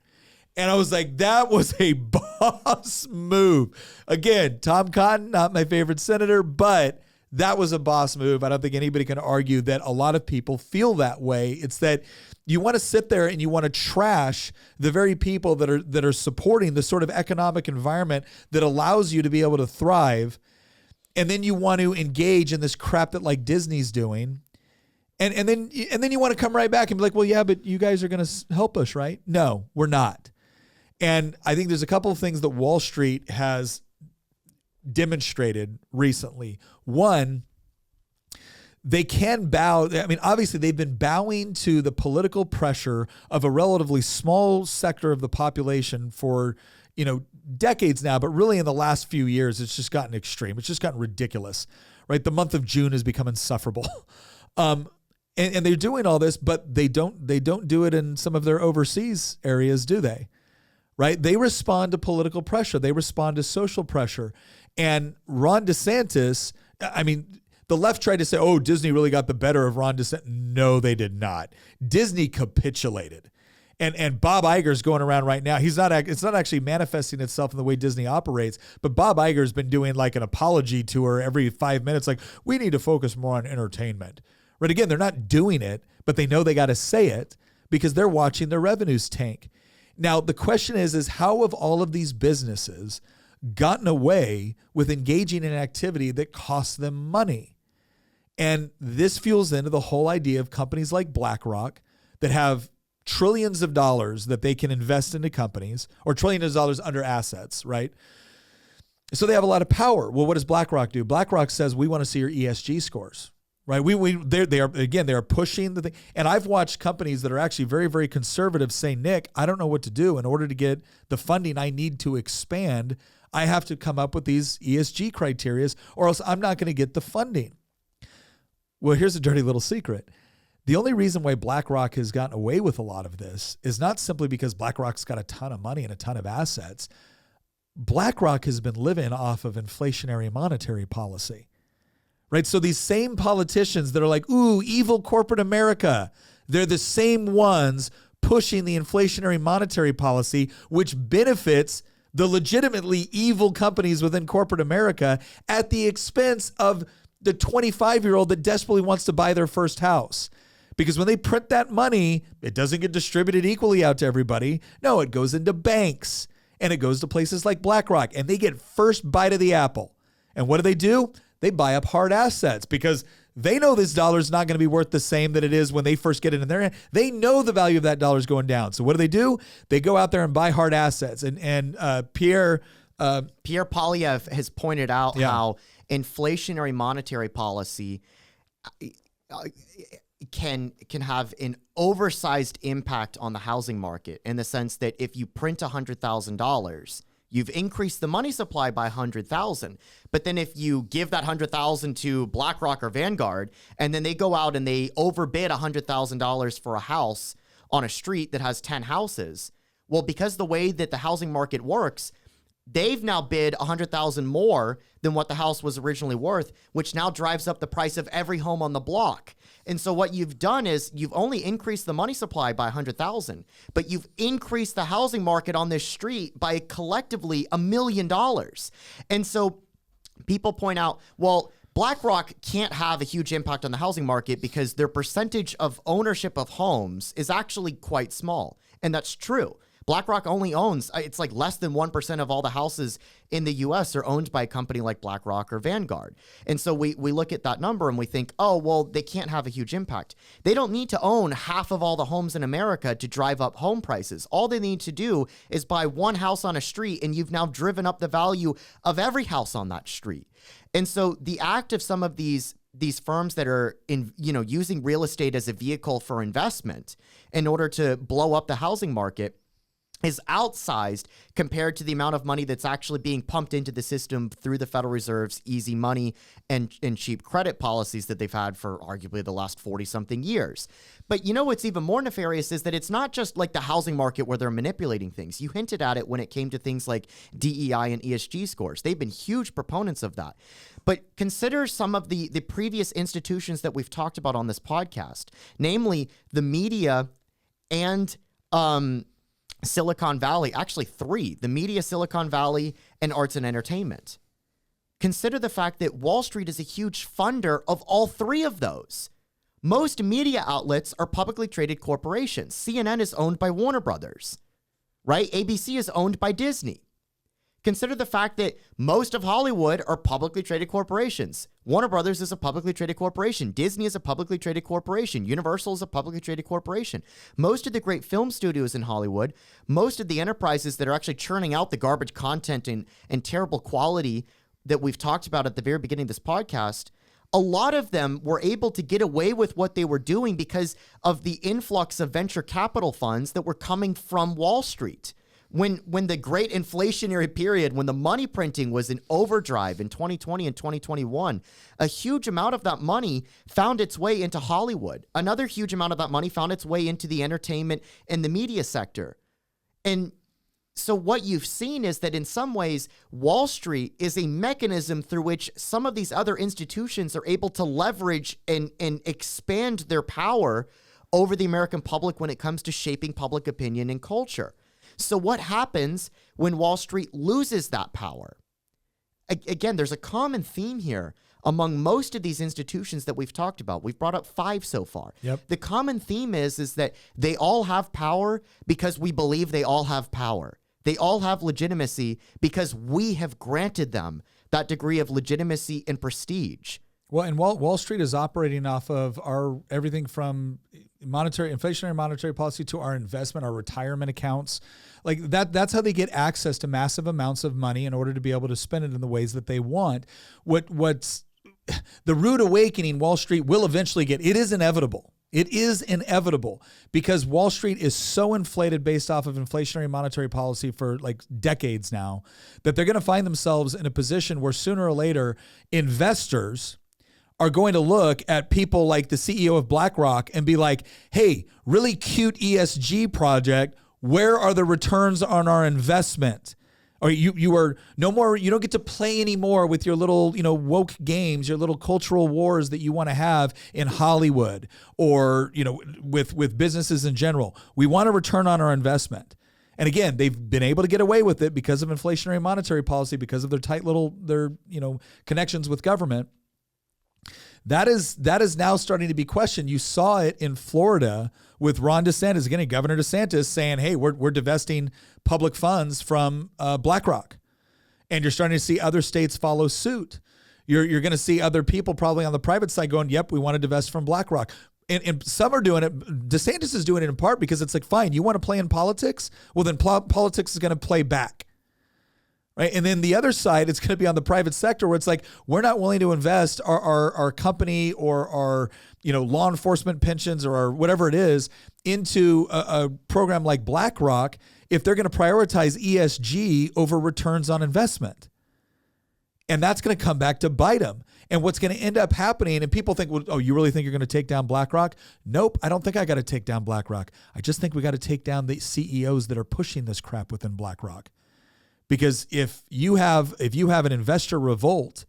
And I was like, that was a boss move. Again, Tom Cotton, not my favorite senator, but that was a boss move. I don't think anybody can argue that a lot of people feel that way. It's that you want to sit there and you want to trash the very people that are supporting the sort of economic environment that allows you to be able to thrive. And then you want to engage in this crap that like Disney's doing. And then you want to come right back and be like, well, yeah, but you guys are going to help us, right? No, we're not. And I think there's a couple of things that Wall Street has demonstrated recently. One, they can bow. I mean, obviously, they've been bowing to the political pressure of a relatively small sector of the population for, decades now. But really, in the last few years, it's just gotten extreme. It's just gotten ridiculous, right? The month of June has become insufferable. And they're doing all this, but they don't do it in some of their overseas areas, do they? Right? They respond to political pressure. They respond to social pressure. And Ron DeSantis, I mean, the left tried to say, oh, Disney really got the better of Ron DeSantis. No, they did not. Disney capitulated. And Bob Iger's going around right now. It's not actually manifesting itself in the way Disney operates, but Bob Iger's been doing like an apology tour every 5 minutes. Like, we need to focus more on entertainment. Right? Again, they're not doing it, but they know they got to say it because they're watching their revenues tank. Now, the question is how have all of these businesses gotten away with engaging in activity that costs them money? And this fuels into the whole idea of companies like BlackRock that have trillions of dollars that they can invest into companies, or trillions of dollars under assets, right? So they have a lot of power. Well, what does BlackRock do? BlackRock says, we want to see your ESG scores. Right. They are pushing the thing. And I've watched companies that are actually very, very conservative say, Nick, I don't know what to do. In order to get the funding I need to expand, I have to come up with these ESG criteria or else I'm not going to get the funding. Well, here's a dirty little secret. The only reason why BlackRock has gotten away with a lot of this is not simply because BlackRock's got a ton of money and a ton of assets. BlackRock has been living off of inflationary monetary policy. Right. So these same politicians that are like, ooh, evil corporate America, they're the same ones pushing the inflationary monetary policy, which benefits the legitimately evil companies within corporate America at the expense of the 25-year-old that desperately wants to buy their first house. Because when they print that money, it doesn't get distributed equally out to everybody. No, it goes into banks and it goes to places like BlackRock and they get first bite of the apple. And what do? They buy up hard assets because they know this dollar is not going to be worth the same that it is when they first get it in their hand. They know the value of that dollar is going down. So what do? They go out there and buy hard assets. And Pierre Poilievre has pointed out how inflationary monetary policy can have an oversized impact on the housing market in the sense that if you print $100,000, you've increased the money supply by 100,000. But then if you give that 100,000 to BlackRock or Vanguard, and then they go out and they overbid $100,000 for a house on a street that has 10 houses, well, because the way that the housing market works, they've now bid 100,000 more than what the house was originally worth, which now drives up the price of every home on the block. And so what you've done is you've only increased the money supply by 100,000, but you've increased the housing market on this street by collectively $1 million. And so people point out, well, BlackRock can't have a huge impact on the housing market because their percentage of ownership of homes is actually quite small. And that's true. BlackRock only owns, it's like less than 1% of all the houses in the US are owned by a company like BlackRock or Vanguard. And so we look at that number and we think, oh, well, they can't have a huge impact. They don't need to own half of all the homes in America to drive up home prices. All they need to do is buy one house on a street, and you've now driven up the value of every house on that street. And so the act of some of these firms that are using real estate as a vehicle for investment in order to blow up the housing market is outsized compared to the amount of money that's actually being pumped into the system through the Federal Reserve's easy money and cheap credit policies that they've had for arguably the last 40-something years. But what's even more nefarious is that it's not just like the housing market where they're manipulating things. You hinted at it when it came to things like DEI and ESG scores. They've been huge proponents of that. But consider some of the previous institutions that we've talked about on this podcast, namely the media and Silicon Valley, actually three, the media, Silicon Valley, and arts and entertainment. Consider the fact that Wall Street is a huge funder of all three of those. Most media outlets are publicly traded corporations. CNN is owned by Warner Brothers, right? ABC is owned by Disney. Consider the fact that most of Hollywood are publicly traded corporations. Warner Brothers is a publicly traded corporation. Disney is a publicly traded corporation. Universal is a publicly traded corporation. Most of the great film studios in Hollywood, most of the enterprises that are actually churning out the garbage content and terrible quality that we've talked about at the very beginning of this podcast, a lot of them were able to get away with what they were doing because of the influx of venture capital funds that were coming from Wall Street. When the great inflationary period, when the money printing was in overdrive in 2020 and 2021, a huge amount of that money found its way into Hollywood. Another huge amount of that money found its way into the entertainment and the media sector. And so what you've seen is that in some ways, Wall Street is a mechanism through which some of these other institutions are able to leverage and expand their power over the American public when it comes to shaping public opinion and culture. So what happens when Wall Street loses that power? Again, there's a common theme here among most of these institutions that we've talked about. We've brought up 5 so far. Yep. The common theme is that they all have power because we believe they all have power. They all have legitimacy because we have granted them that degree of legitimacy and prestige. Well, and Wall Street is operating off of our everything from inflationary monetary policy to our investment, our retirement accounts. Like that's how they get access to massive amounts of money in order to be able to spend it in the ways that they want. What's the rude awakening Wall Street will eventually get. It is inevitable. It is inevitable because Wall Street is so inflated based off of inflationary monetary policy for like decades now that they're going to find themselves in a position where sooner or later investors are going to look at people like the CEO of BlackRock and be like, hey, really cute ESG project. Where are the returns on our investment? Or you are no more, you don't get to play anymore with your little, woke games, your little cultural wars that you want to have in Hollywood or, with businesses in general. We want a return on our investment. And again, they've been able to get away with it because of inflationary monetary policy, because of their tight little, connections with government. That is now starting to be questioned. You saw it in Florida with Ron DeSantis, again, Governor DeSantis saying, hey, we're divesting public funds from BlackRock. And you're starting to see other states follow suit. You're going to see other people probably on the private side going, yep, we want to divest from BlackRock. And some are doing it. DeSantis is doing it in part because it's like, fine, you want to play in politics? Well, then politics is going to play back. Right? And then the other side, it's going to be on the private sector where it's like, we're not willing to invest our company or our law enforcement pensions or our whatever it is into a program like BlackRock if they're going to prioritize ESG over returns on investment. And that's going to come back to bite them. And what's going to end up happening, and people think, well, oh, you really think you're going to take down BlackRock? Nope, I don't think I got to take down BlackRock. I just think we got to take down the CEOs that are pushing this crap within BlackRock. Because if you have an investor revolt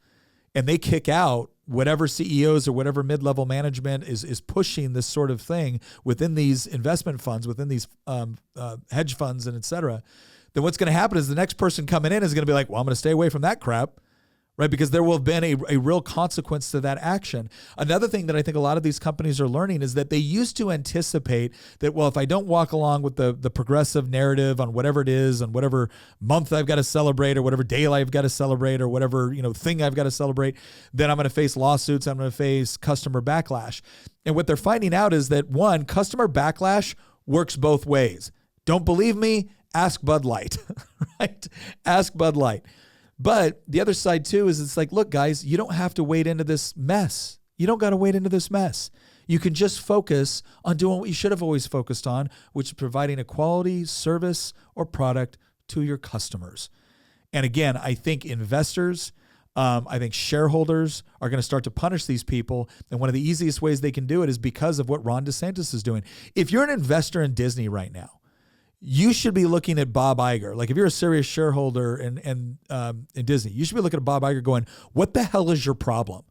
and they kick out whatever CEOs or whatever mid-level management is pushing this sort of thing within these investment funds, within these hedge funds and et cetera, then what's going to happen is the next person coming in is going to be like, well, I'm going to stay away from that crap. right? Because there will have been a real consequence to that action. Another thing that I think a lot of these companies are learning is that they used to anticipate that, well, if I don't walk along with the progressive narrative on whatever it is, on whatever month I've got to celebrate or whatever day I've got to celebrate or whatever, thing I've got to celebrate, then I'm going to face lawsuits. I'm going to face customer backlash. And what they're finding out is that, one, customer backlash works both ways. Don't believe me? Ask Bud Light, right? Ask Bud Light. But the other side too is it's like, look, guys, you don't have to wade into this mess. You don't got to wade into this mess. You can just focus on doing what you should have always focused on, which is providing a quality service or product to your customers. And again, I think investors, I think shareholders are going to start to punish these people. And one of the easiest ways they can do it is because of what Ron DeSantis is doing. If you're an investor in Disney right now, you should be looking at Bob Iger. Like if you're a serious shareholder in Disney, you should be looking at Bob Iger going, what the hell is your problem?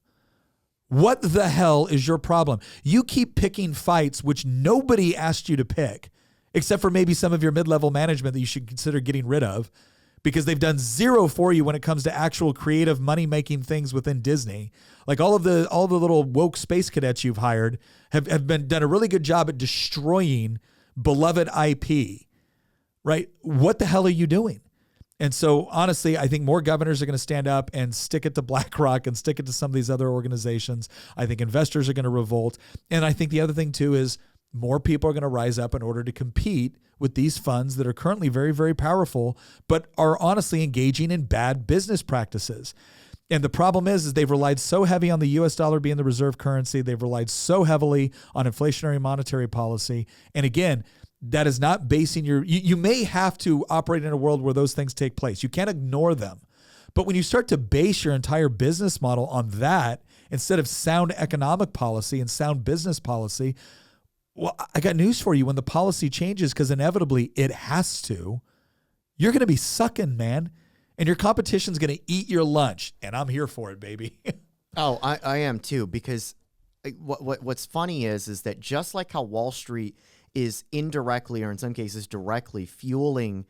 What the hell is your problem? You keep picking fights which nobody asked you to pick, except for maybe some of your mid-level management that you should consider getting rid of because they've done zero for you when it comes to actual creative money-making things within Disney. Like all the little woke space cadets you've hired have done a really good job at destroying beloved IP. Right? What the hell are you doing? And so honestly, I think more governors are going to stand up and stick it to BlackRock and stick it to some of these other organizations. I think investors are going to revolt. And I think the other thing too is more people are going to rise up in order to compete with these funds that are currently very, very powerful, but are honestly engaging in bad business practices. And the problem is they've relied so heavy on the US dollar being the reserve currency. They've relied so heavily on inflationary monetary policy. And again, that is not basing you may have to operate in a world where those things take place. You can't ignore them. But when you start to base your entire business model on that, instead of sound economic policy and sound business policy, well, I got news for you. When the policy changes, because inevitably it has to, you're going to be sucking, man. And your competition's going to eat your lunch. And I'm here for it, baby. Oh, I am too, because what's funny is that just like how Wall Street is indirectly, or in some cases directly, fueling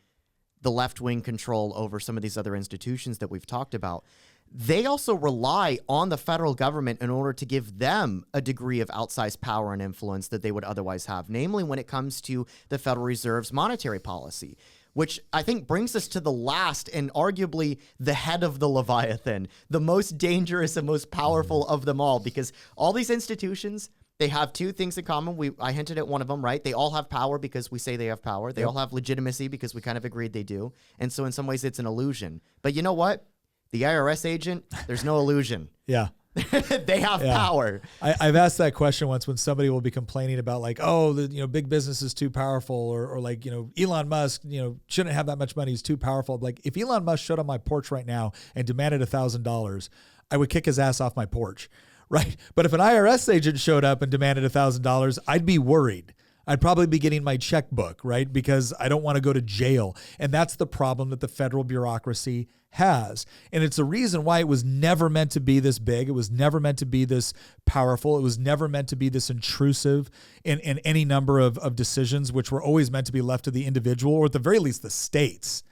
the left-wing control over some of these other institutions that we've talked about, they also rely on the federal government in order to give them a degree of outsized power and influence that they would otherwise have, namely when it comes to the Federal Reserve's monetary policy, which I think brings us to the last and arguably the head of the Leviathan, the most dangerous and most powerful of them all, because all these institutions, they have two things in common. I hinted at one of them, right? They all have power because we say they have power. They all have legitimacy because we kind of agreed they do. And so in some ways it's an illusion. But you know what? The IRS agent, there's no illusion. Yeah. They have power. I've asked that question once when somebody will be complaining about like, oh, big business is too powerful, or like, Elon Musk, shouldn't have that much money. He's too powerful. Like if Elon Musk showed on my porch right now and demanded $1,000, I would kick his ass off my porch. Right. But if an IRS agent showed up and demanded $1,000, I'd be worried. I'd probably be getting my checkbook, right? Because I don't want to go to jail. And that's the problem that the federal bureaucracy has. And it's a reason why it was never meant to be this big. It was never meant to be this powerful. It was never meant to be this intrusive in any number of decisions, which were always meant to be left to the individual, or at the very least the states.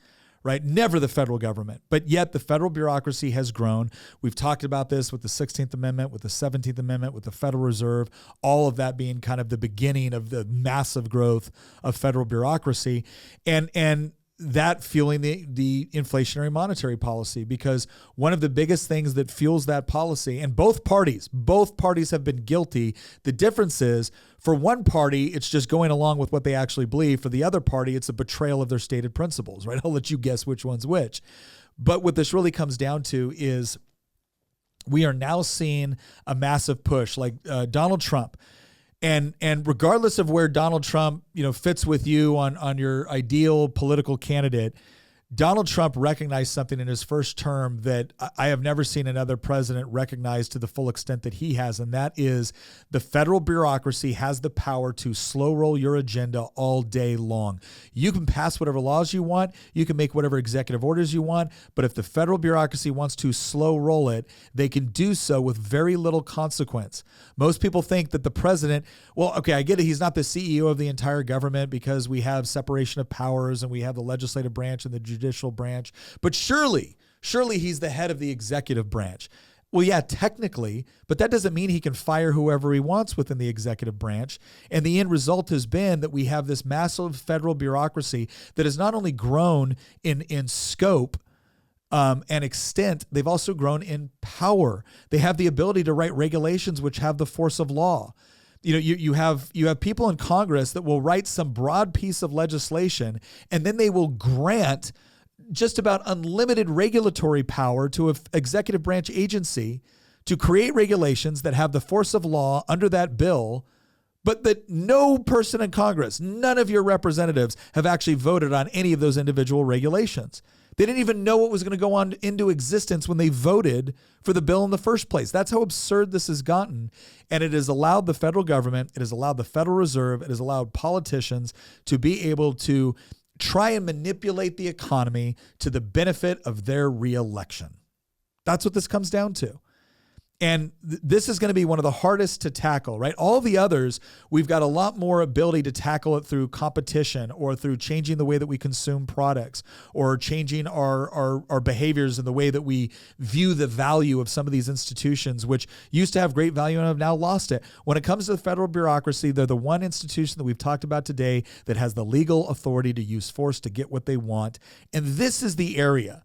Right? Never the federal government. But yet the federal bureaucracy has grown. We've talked about this with the 16th Amendment, with the 17th Amendment, with the Federal Reserve, all of that being kind of the beginning of the massive growth of federal bureaucracy. And that fueling the inflationary monetary policy, because one of the biggest things that fuels that policy, and both parties have been guilty. The difference is, for one party, it's just going along with what they actually believe. For the other party, it's a betrayal of their stated principles, right? I'll let you guess which one's which. But what this really comes down to is we are now seeing a massive push, like Donald Trump. And regardless of where Donald Trump, fits with you on your ideal political candidate, Donald Trump recognized something in his first term that I have never seen another president recognize to the full extent that he has, and that is the federal bureaucracy has the power to slow roll your agenda all day long. You can pass whatever laws you want, you can make whatever executive orders you want, but if the federal bureaucracy wants to slow roll it, they can do so with very little consequence. Most people think that the president, well, okay, I get it, he's not the CEO of the entire government because we have separation of powers and we have the legislative branch and the judicial branch, but surely Surely he's the head of the executive branch. Well, yeah, technically, but that doesn't mean he can fire whoever he wants within the executive branch. And the end result has been that we have this massive federal bureaucracy that has not only grown in scope and extent, they've also grown in power. They have the ability to write regulations which have the force of law. You have people in Congress that will write some broad piece of legislation, and then they will grant just about unlimited regulatory power to an executive branch agency to create regulations that have the force of law under that bill, but that no person in Congress, none of your representatives have actually voted on any of those individual regulations. They didn't even know what was going to go on into existence when they voted for the bill in the first place. That's how absurd this has gotten. And it has allowed the federal government, it has allowed the Federal Reserve, it has allowed politicians to be able to try and manipulate the economy to the benefit of their reelection. That's what this comes down to. And this is going to be one of the hardest to tackle, right? All the others, we've got a lot more ability to tackle it through competition or through changing the way that we consume products or changing our behaviors and the way that we view the value of some of these institutions, which used to have great value and have now lost it. When it comes to the federal bureaucracy, they're the one institution that we've talked about today that has the legal authority to use force to get what they want. And this is the area,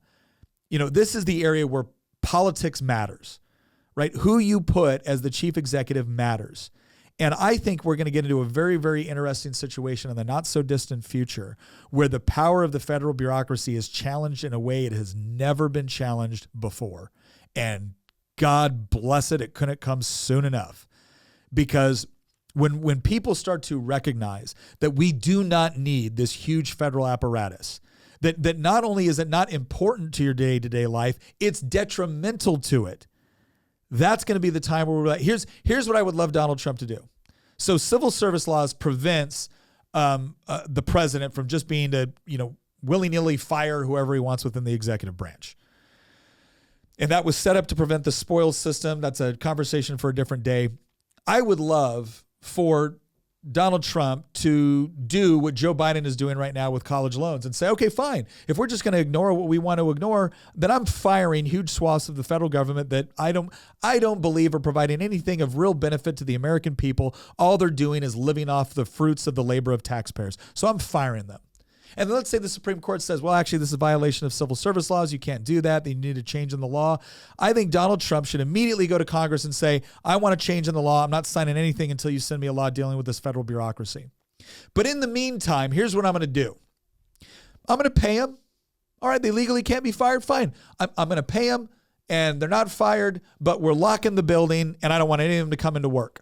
this is the area where politics matters. Right? Who you put as the chief executive matters. And I think we're going to get into a very, very interesting situation in the not so distant future where the power of the federal bureaucracy is challenged in a way it has never been challenged before. And God bless it, it couldn't come soon enough. Because when people start to recognize that we do not need this huge federal apparatus, that not only is it not important to your day-to-day life, it's detrimental to it. That's going to be the time where we're like, here's what I would love Donald Trump to do. So civil service laws prevents the president from just being to, willy-nilly fire whoever he wants within the executive branch. And that was set up to prevent the spoils system. That's a conversation for a different day. I would love for Donald Trump to do what Joe Biden is doing right now with college loans and say, okay, fine. If we're just going to ignore what we want to ignore, then I'm firing huge swaths of the federal government that I don't believe are providing anything of real benefit to the American people. All they're doing is living off the fruits of the labor of taxpayers. So I'm firing them. And let's say the Supreme Court says, well, actually, this is a violation of civil service laws. You can't do that. They need a change in the law. I think Donald Trump should immediately go to Congress and say, I want a change in the law. I'm not signing anything until you send me a law dealing with this federal bureaucracy. But in the meantime, here's what I'm going to do. I'm going to pay them. All right, they legally can't be fired. Fine. I'm going to pay them, and they're not fired, but we're locking the building, and I don't want any of them to come into work.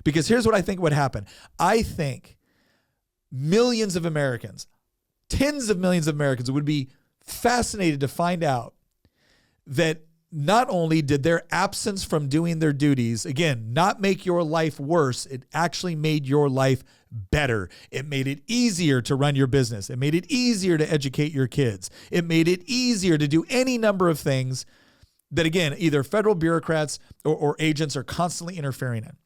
Because here's what I think would happen. I think millions of Americans, tens of millions of Americans would be fascinated to find out that not only did their absence from doing their duties, again, not make your life worse, it actually made your life better. It made it easier to run your business. It made it easier to educate your kids. It made it easier to do any number of things that, again, either federal bureaucrats or agents are constantly interfering in.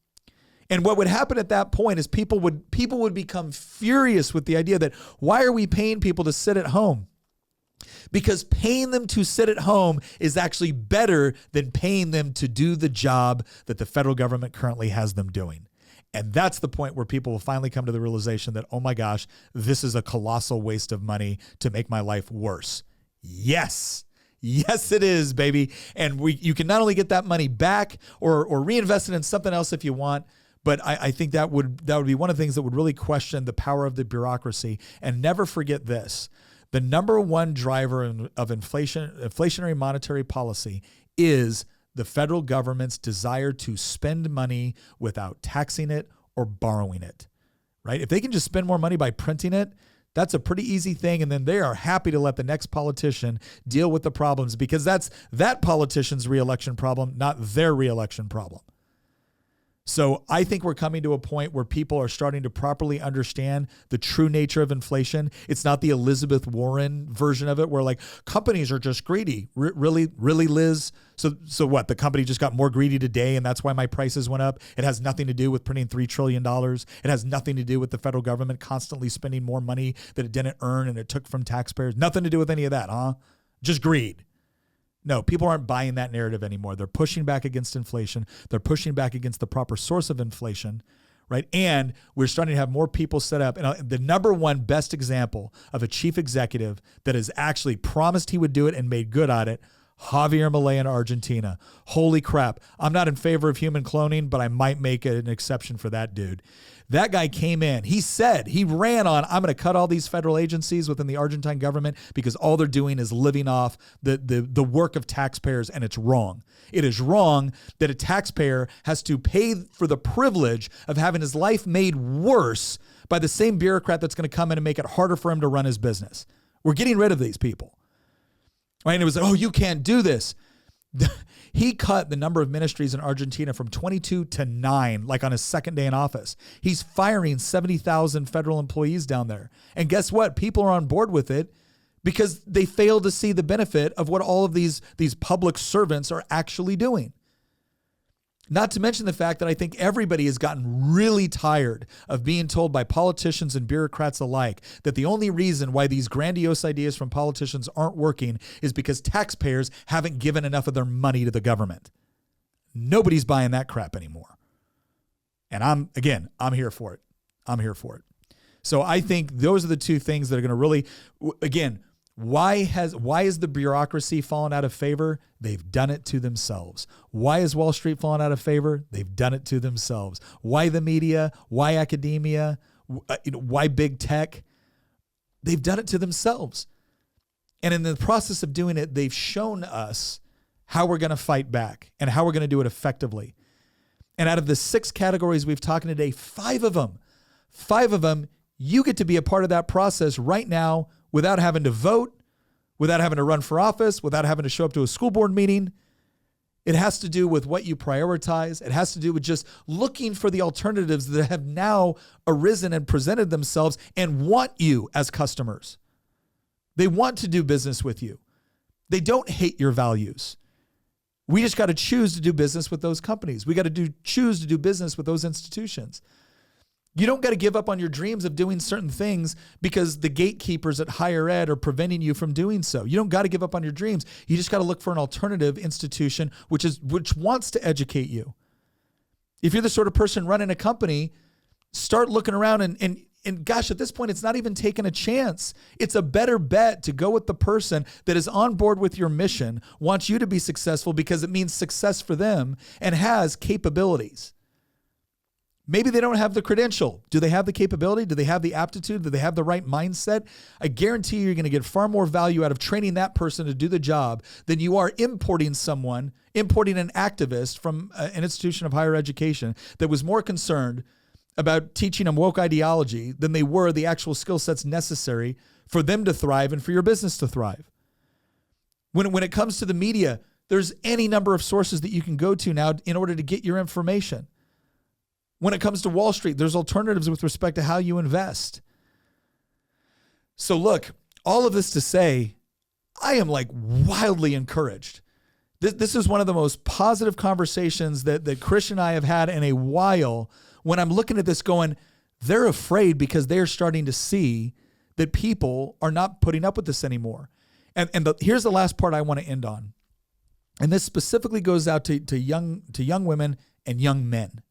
And what would happen at that point is people would become furious with the idea that why are we paying people to sit at home? Because paying them to sit at home is actually better than paying them to do the job that the federal government currently has them doing. And that's the point where people will finally come to the realization that, oh my gosh, this is a colossal waste of money to make my life worse. Yes. Yes, it is, baby. And you can not only get that money back or reinvest it in something else if you want, but I think that would be one of the things that would really question the power of the bureaucracy. And never forget this. The number one driver of inflationary monetary policy is the federal government's desire to spend money without taxing it or borrowing it, right? If they can just spend more money by printing it, that's a pretty easy thing. And then they are happy to let the next politician deal with the problems because that's that politician's reelection problem, not their reelection problem. So I think we're coming to a point where people are starting to properly understand the true nature of inflation. It's not the Elizabeth Warren version of it where like companies are just greedy. Really, Liz? So what? The company just got more greedy today and that's why my prices went up. It has nothing to do with printing $3 trillion. It has nothing to do with the federal government constantly spending more money that it didn't earn and it took from taxpayers. Nothing to do with any of that, huh? Just greed. No, people aren't buying that narrative anymore. They're pushing back against inflation. They're pushing back against the proper source of inflation, right? And we're starting to have more people set up. And the number one best example of a chief executive that has actually promised he would do it and made good at it, Javier Milei in Argentina. Holy crap. I'm not in favor of human cloning, but I might make an exception for that dude. That guy came in. He said, he ran on, I'm going to cut all these federal agencies within the Argentine government because all they're doing is living off the work of taxpayers, and it's wrong. It is wrong that a taxpayer has to pay for the privilege of having his life made worse by the same bureaucrat that's going to come in and make it harder for him to run his business. We're getting rid of these people. Right? And it was like, oh, you can't do this. He cut the number of ministries in Argentina from 22 to 9, like on his second day in office. He's firing 70,000 federal employees down there. And guess what? People are on board with it because they fail to see the benefit of what all of these public servants are actually doing. Not to mention the fact that I think everybody has gotten really tired of being told by politicians and bureaucrats alike that the only reason why these grandiose ideas from politicians aren't working is because taxpayers haven't given enough of their money to the government. Nobody's buying that crap anymore. And I'm here for it. I'm here for it. So I think those are the two things that are going to really, again, why is the bureaucracy fallen out of favor? They've done it to themselves. Why is Wall Street fallen out of favor? They've done it to themselves. Why the media? Why academia? Why big tech? They've done it to themselves. And in the process of doing it, they've shown us how we're going to fight back and how we're going to do it effectively. And out of the 6 categories we've talked today, 5 of them, you get to be a part of that process right now without having to vote, without having to run for office, without having to show up to a school board meeting. It has to do with what you prioritize. It has to do with just looking for the alternatives that have now arisen and presented themselves and want you as customers. They want to do business with you. They don't hate your values. We just got to choose to do business with those companies. We got to choose to do business with those institutions. You don't got to give up on your dreams of doing certain things because the gatekeepers at higher ed are preventing you from doing so. You don't got to give up on your dreams. You just got to look for an alternative institution which wants to educate you. If you're the sort of person running a company, start looking around and gosh, at this point, it's not even taking a chance. It's a better bet to go with the person that is on board with your mission, wants you to be successful because it means success for them and has capabilities. Maybe they don't have the credential. Do they have the capability? Do they have the aptitude? Do they have the right mindset? I guarantee you're going to get far more value out of training that person to do the job than you are importing an activist from an institution of higher education that was more concerned about teaching them woke ideology than they were the actual skill sets necessary for them to thrive and for your business to thrive. When it comes to the media, there's any number of sources that you can go to now in order to get your information. When it comes to Wall Street, there's alternatives with respect to how you invest. So look, all of this to say, I am like wildly encouraged. This is one of the most positive conversations that Christian and I have had in a while when I'm looking at this going, they're afraid because they're starting to see that people are not putting up with this anymore. And here's the last part I want to end on. And this specifically goes out to young women and young men.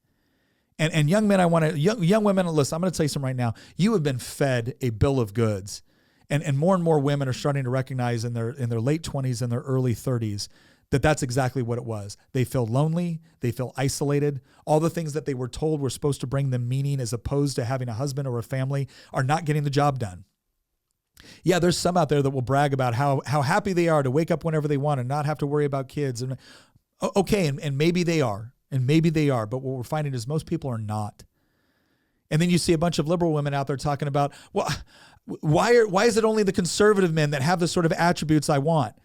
And young men, young women, listen, I'm going to tell you something right now. You have been fed a bill of goods. And more women are starting to recognize in their late 20s and their early 30s that that's exactly what it was. They feel lonely. They feel isolated. All the things that they were told were supposed to bring them meaning as opposed to having a husband or a family are not getting the job done. Yeah, there's some out there that will brag about how happy they are to wake up whenever they want and not have to worry about kids. And okay, and maybe they are. And maybe they are, but what we're finding is most people are not. And then you see a bunch of liberal women out there talking about, well, why is it only the conservative men that have the sort of attributes I want?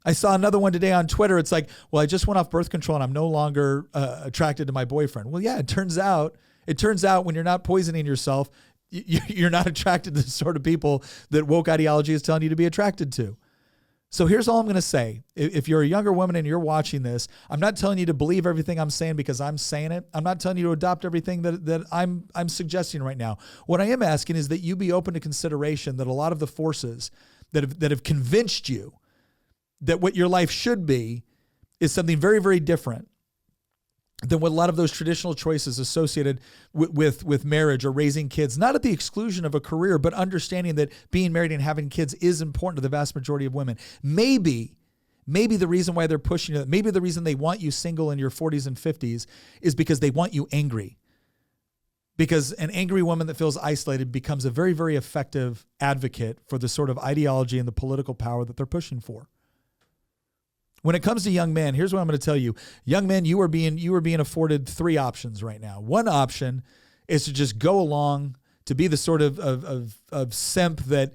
I saw another one today on Twitter. It's like, well, I just went off birth control and I'm no longer attracted to my boyfriend. Well, yeah, it turns out when you're not poisoning yourself, you're not attracted to the sort of people that woke ideology is telling you to be attracted to. So here's all I'm going to say. If you're a younger woman and you're watching this, I'm not telling you to believe everything I'm saying because I'm saying it. I'm not telling you to adopt everything that I'm suggesting right now. What I am asking is that you be open to consideration that a lot of the forces that have convinced you that what your life should be is something very, very different than what a lot of those traditional choices associated with marriage or raising kids, not at the exclusion of a career, but understanding that being married and having kids is important to the vast majority of women. Maybe the reason why they're pushing it, maybe the reason they want you single in your 40s and 50s is because they want you angry. Because an angry woman that feels isolated becomes a very, very effective advocate for the sort of ideology and the political power that they're pushing for. When it comes to young men, here's what I'm going to tell you. Young men, you are being afforded three options right now. One option is to just go along, to be the sort of simp that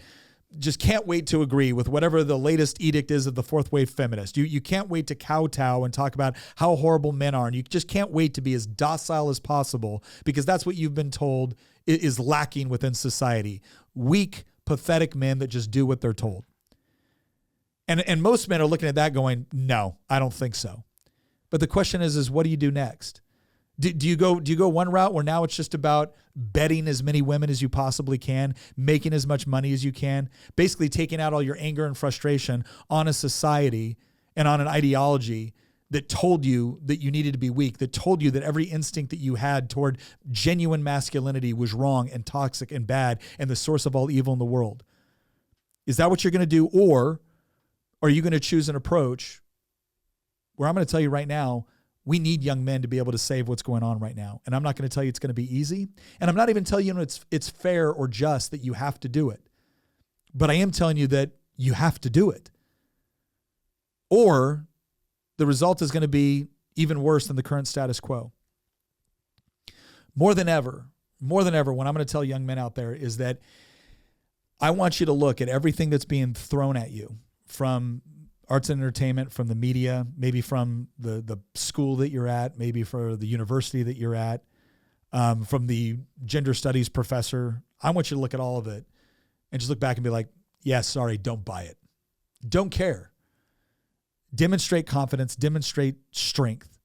just can't wait to agree with whatever the latest edict is of the fourth wave feminist. You can't wait to kowtow and talk about how horrible men are. And you just can't wait to be as docile as possible because that's what you've been told is lacking within society. Weak, pathetic men that just do what they're told. And most men are looking at that going, no, I don't think so. But the question is what do you do next? Do you go one route where now it's just about betting as many women as you possibly can, making as much money as you can, basically taking out all your anger and frustration on a society and on an ideology that told you that you needed to be weak, that told you that every instinct that you had toward genuine masculinity was wrong and toxic and bad and the source of all evil in the world? Is that what you're going to do? Or are you going to choose an approach where I'm going to tell you right now, we need young men to be able to save what's going on right now. And I'm not going to tell you it's going to be easy. And I'm not even telling you it's fair or just that you have to do it. But I am telling you that you have to do it. Or the result is going to be even worse than the current status quo. More than ever, what I'm going to tell young men out there is that I want you to look at everything that's being thrown at you from arts and entertainment, from the media, maybe from the school that you're at, maybe for the university that you're at, from the gender studies professor. I want you to look at all of it and just look back and be like, yeah, sorry, don't buy it. Don't care. Demonstrate confidence, demonstrate strength.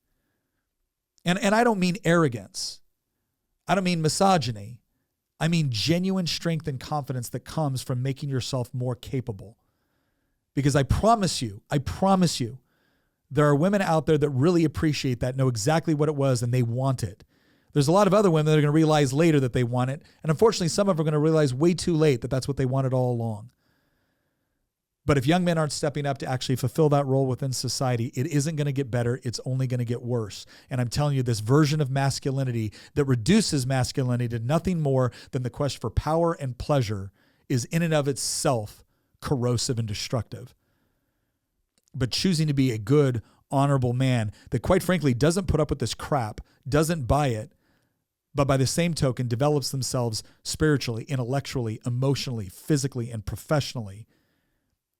And I don't mean arrogance. I don't mean misogyny. I mean genuine strength and confidence that comes from making yourself more capable. Because I promise you, there are women out there that really appreciate that, know exactly what it was, and they want it. There's a lot of other women that are going to realize later that they want it. And unfortunately, some of them are going to realize way too late that that's what they wanted all along. But if young men aren't stepping up to actually fulfill that role within society, it isn't going to get better. It's only going to get worse. And I'm telling you, this version of masculinity that reduces masculinity to nothing more than the quest for power and pleasure is in and of itself corrosive and destructive. But choosing to be a good, honorable man that quite frankly doesn't put up with this crap, doesn't buy it, but by the same token develops themselves spiritually, intellectually, emotionally, physically, and professionally,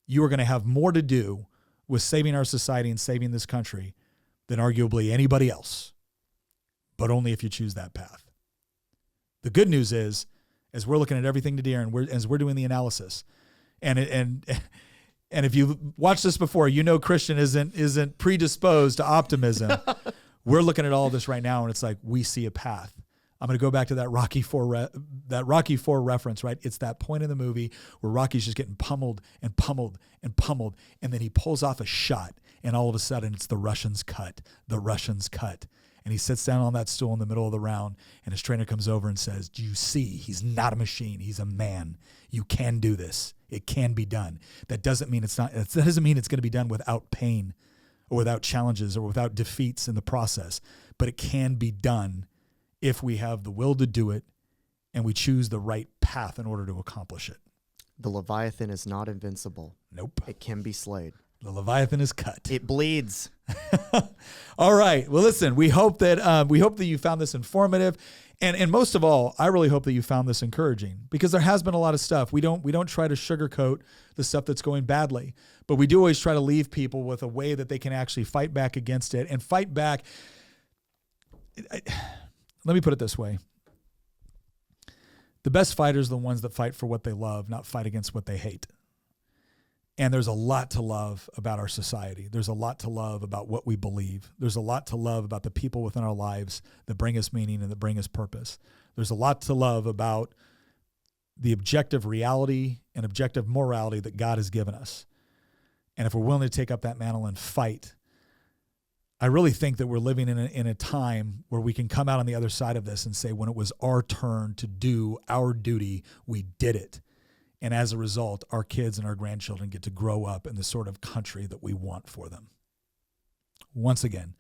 you are going to have more to do with saving our society and saving this country than arguably anybody else, but only if you choose that path. The good news is, as we're looking at everything today and as we're doing the analysis, and if you watched this before, you know Christian isn't predisposed to optimism. We're looking at all this right now, and it's like we see a path. I'm going to go back to that Rocky IV reference, right? It's that point in the movie where Rocky's just getting pummeled and pummeled and pummeled, and then he pulls off a shot, and all of a sudden it's the Russians cut. And he sits down on that stool in the middle of the round, and his trainer comes over and says, "Do you see? He's not a machine. He's a man. You can do this. It can be done." That doesn't mean it's not. That doesn't mean it's going to be done without pain, or without challenges, or without defeats in the process. But it can be done if we have the will to do it, and we choose the right path in order to accomplish it. The Leviathan is not invincible. Nope. It can be slayed. The Leviathan is cut. It bleeds. All right. Well, listen, we hope that you found this informative. And most of all, I really hope that you found this encouraging, because there has been a lot of stuff. We don't try to sugarcoat the stuff that's going badly, but we do always try to leave people with a way that they can actually fight back against it and fight back. Let me put it this way. The best fighters are the ones that fight for what they love, not fight against what they hate. And there's a lot to love about our society. There's a lot to love about what we believe. There's a lot to love about the people within our lives that bring us meaning and that bring us purpose. There's a lot to love about the objective reality and objective morality that God has given us. And if we're willing to take up that mantle and fight, I really think that we're living in a time where we can come out on the other side of this and say, when it was our turn to do our duty, we did it. And as a result, our kids and our grandchildren get to grow up in the sort of country that we want for them. Once again,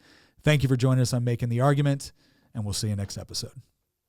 thank you for joining us on Making the Argument, and we'll see you next episode.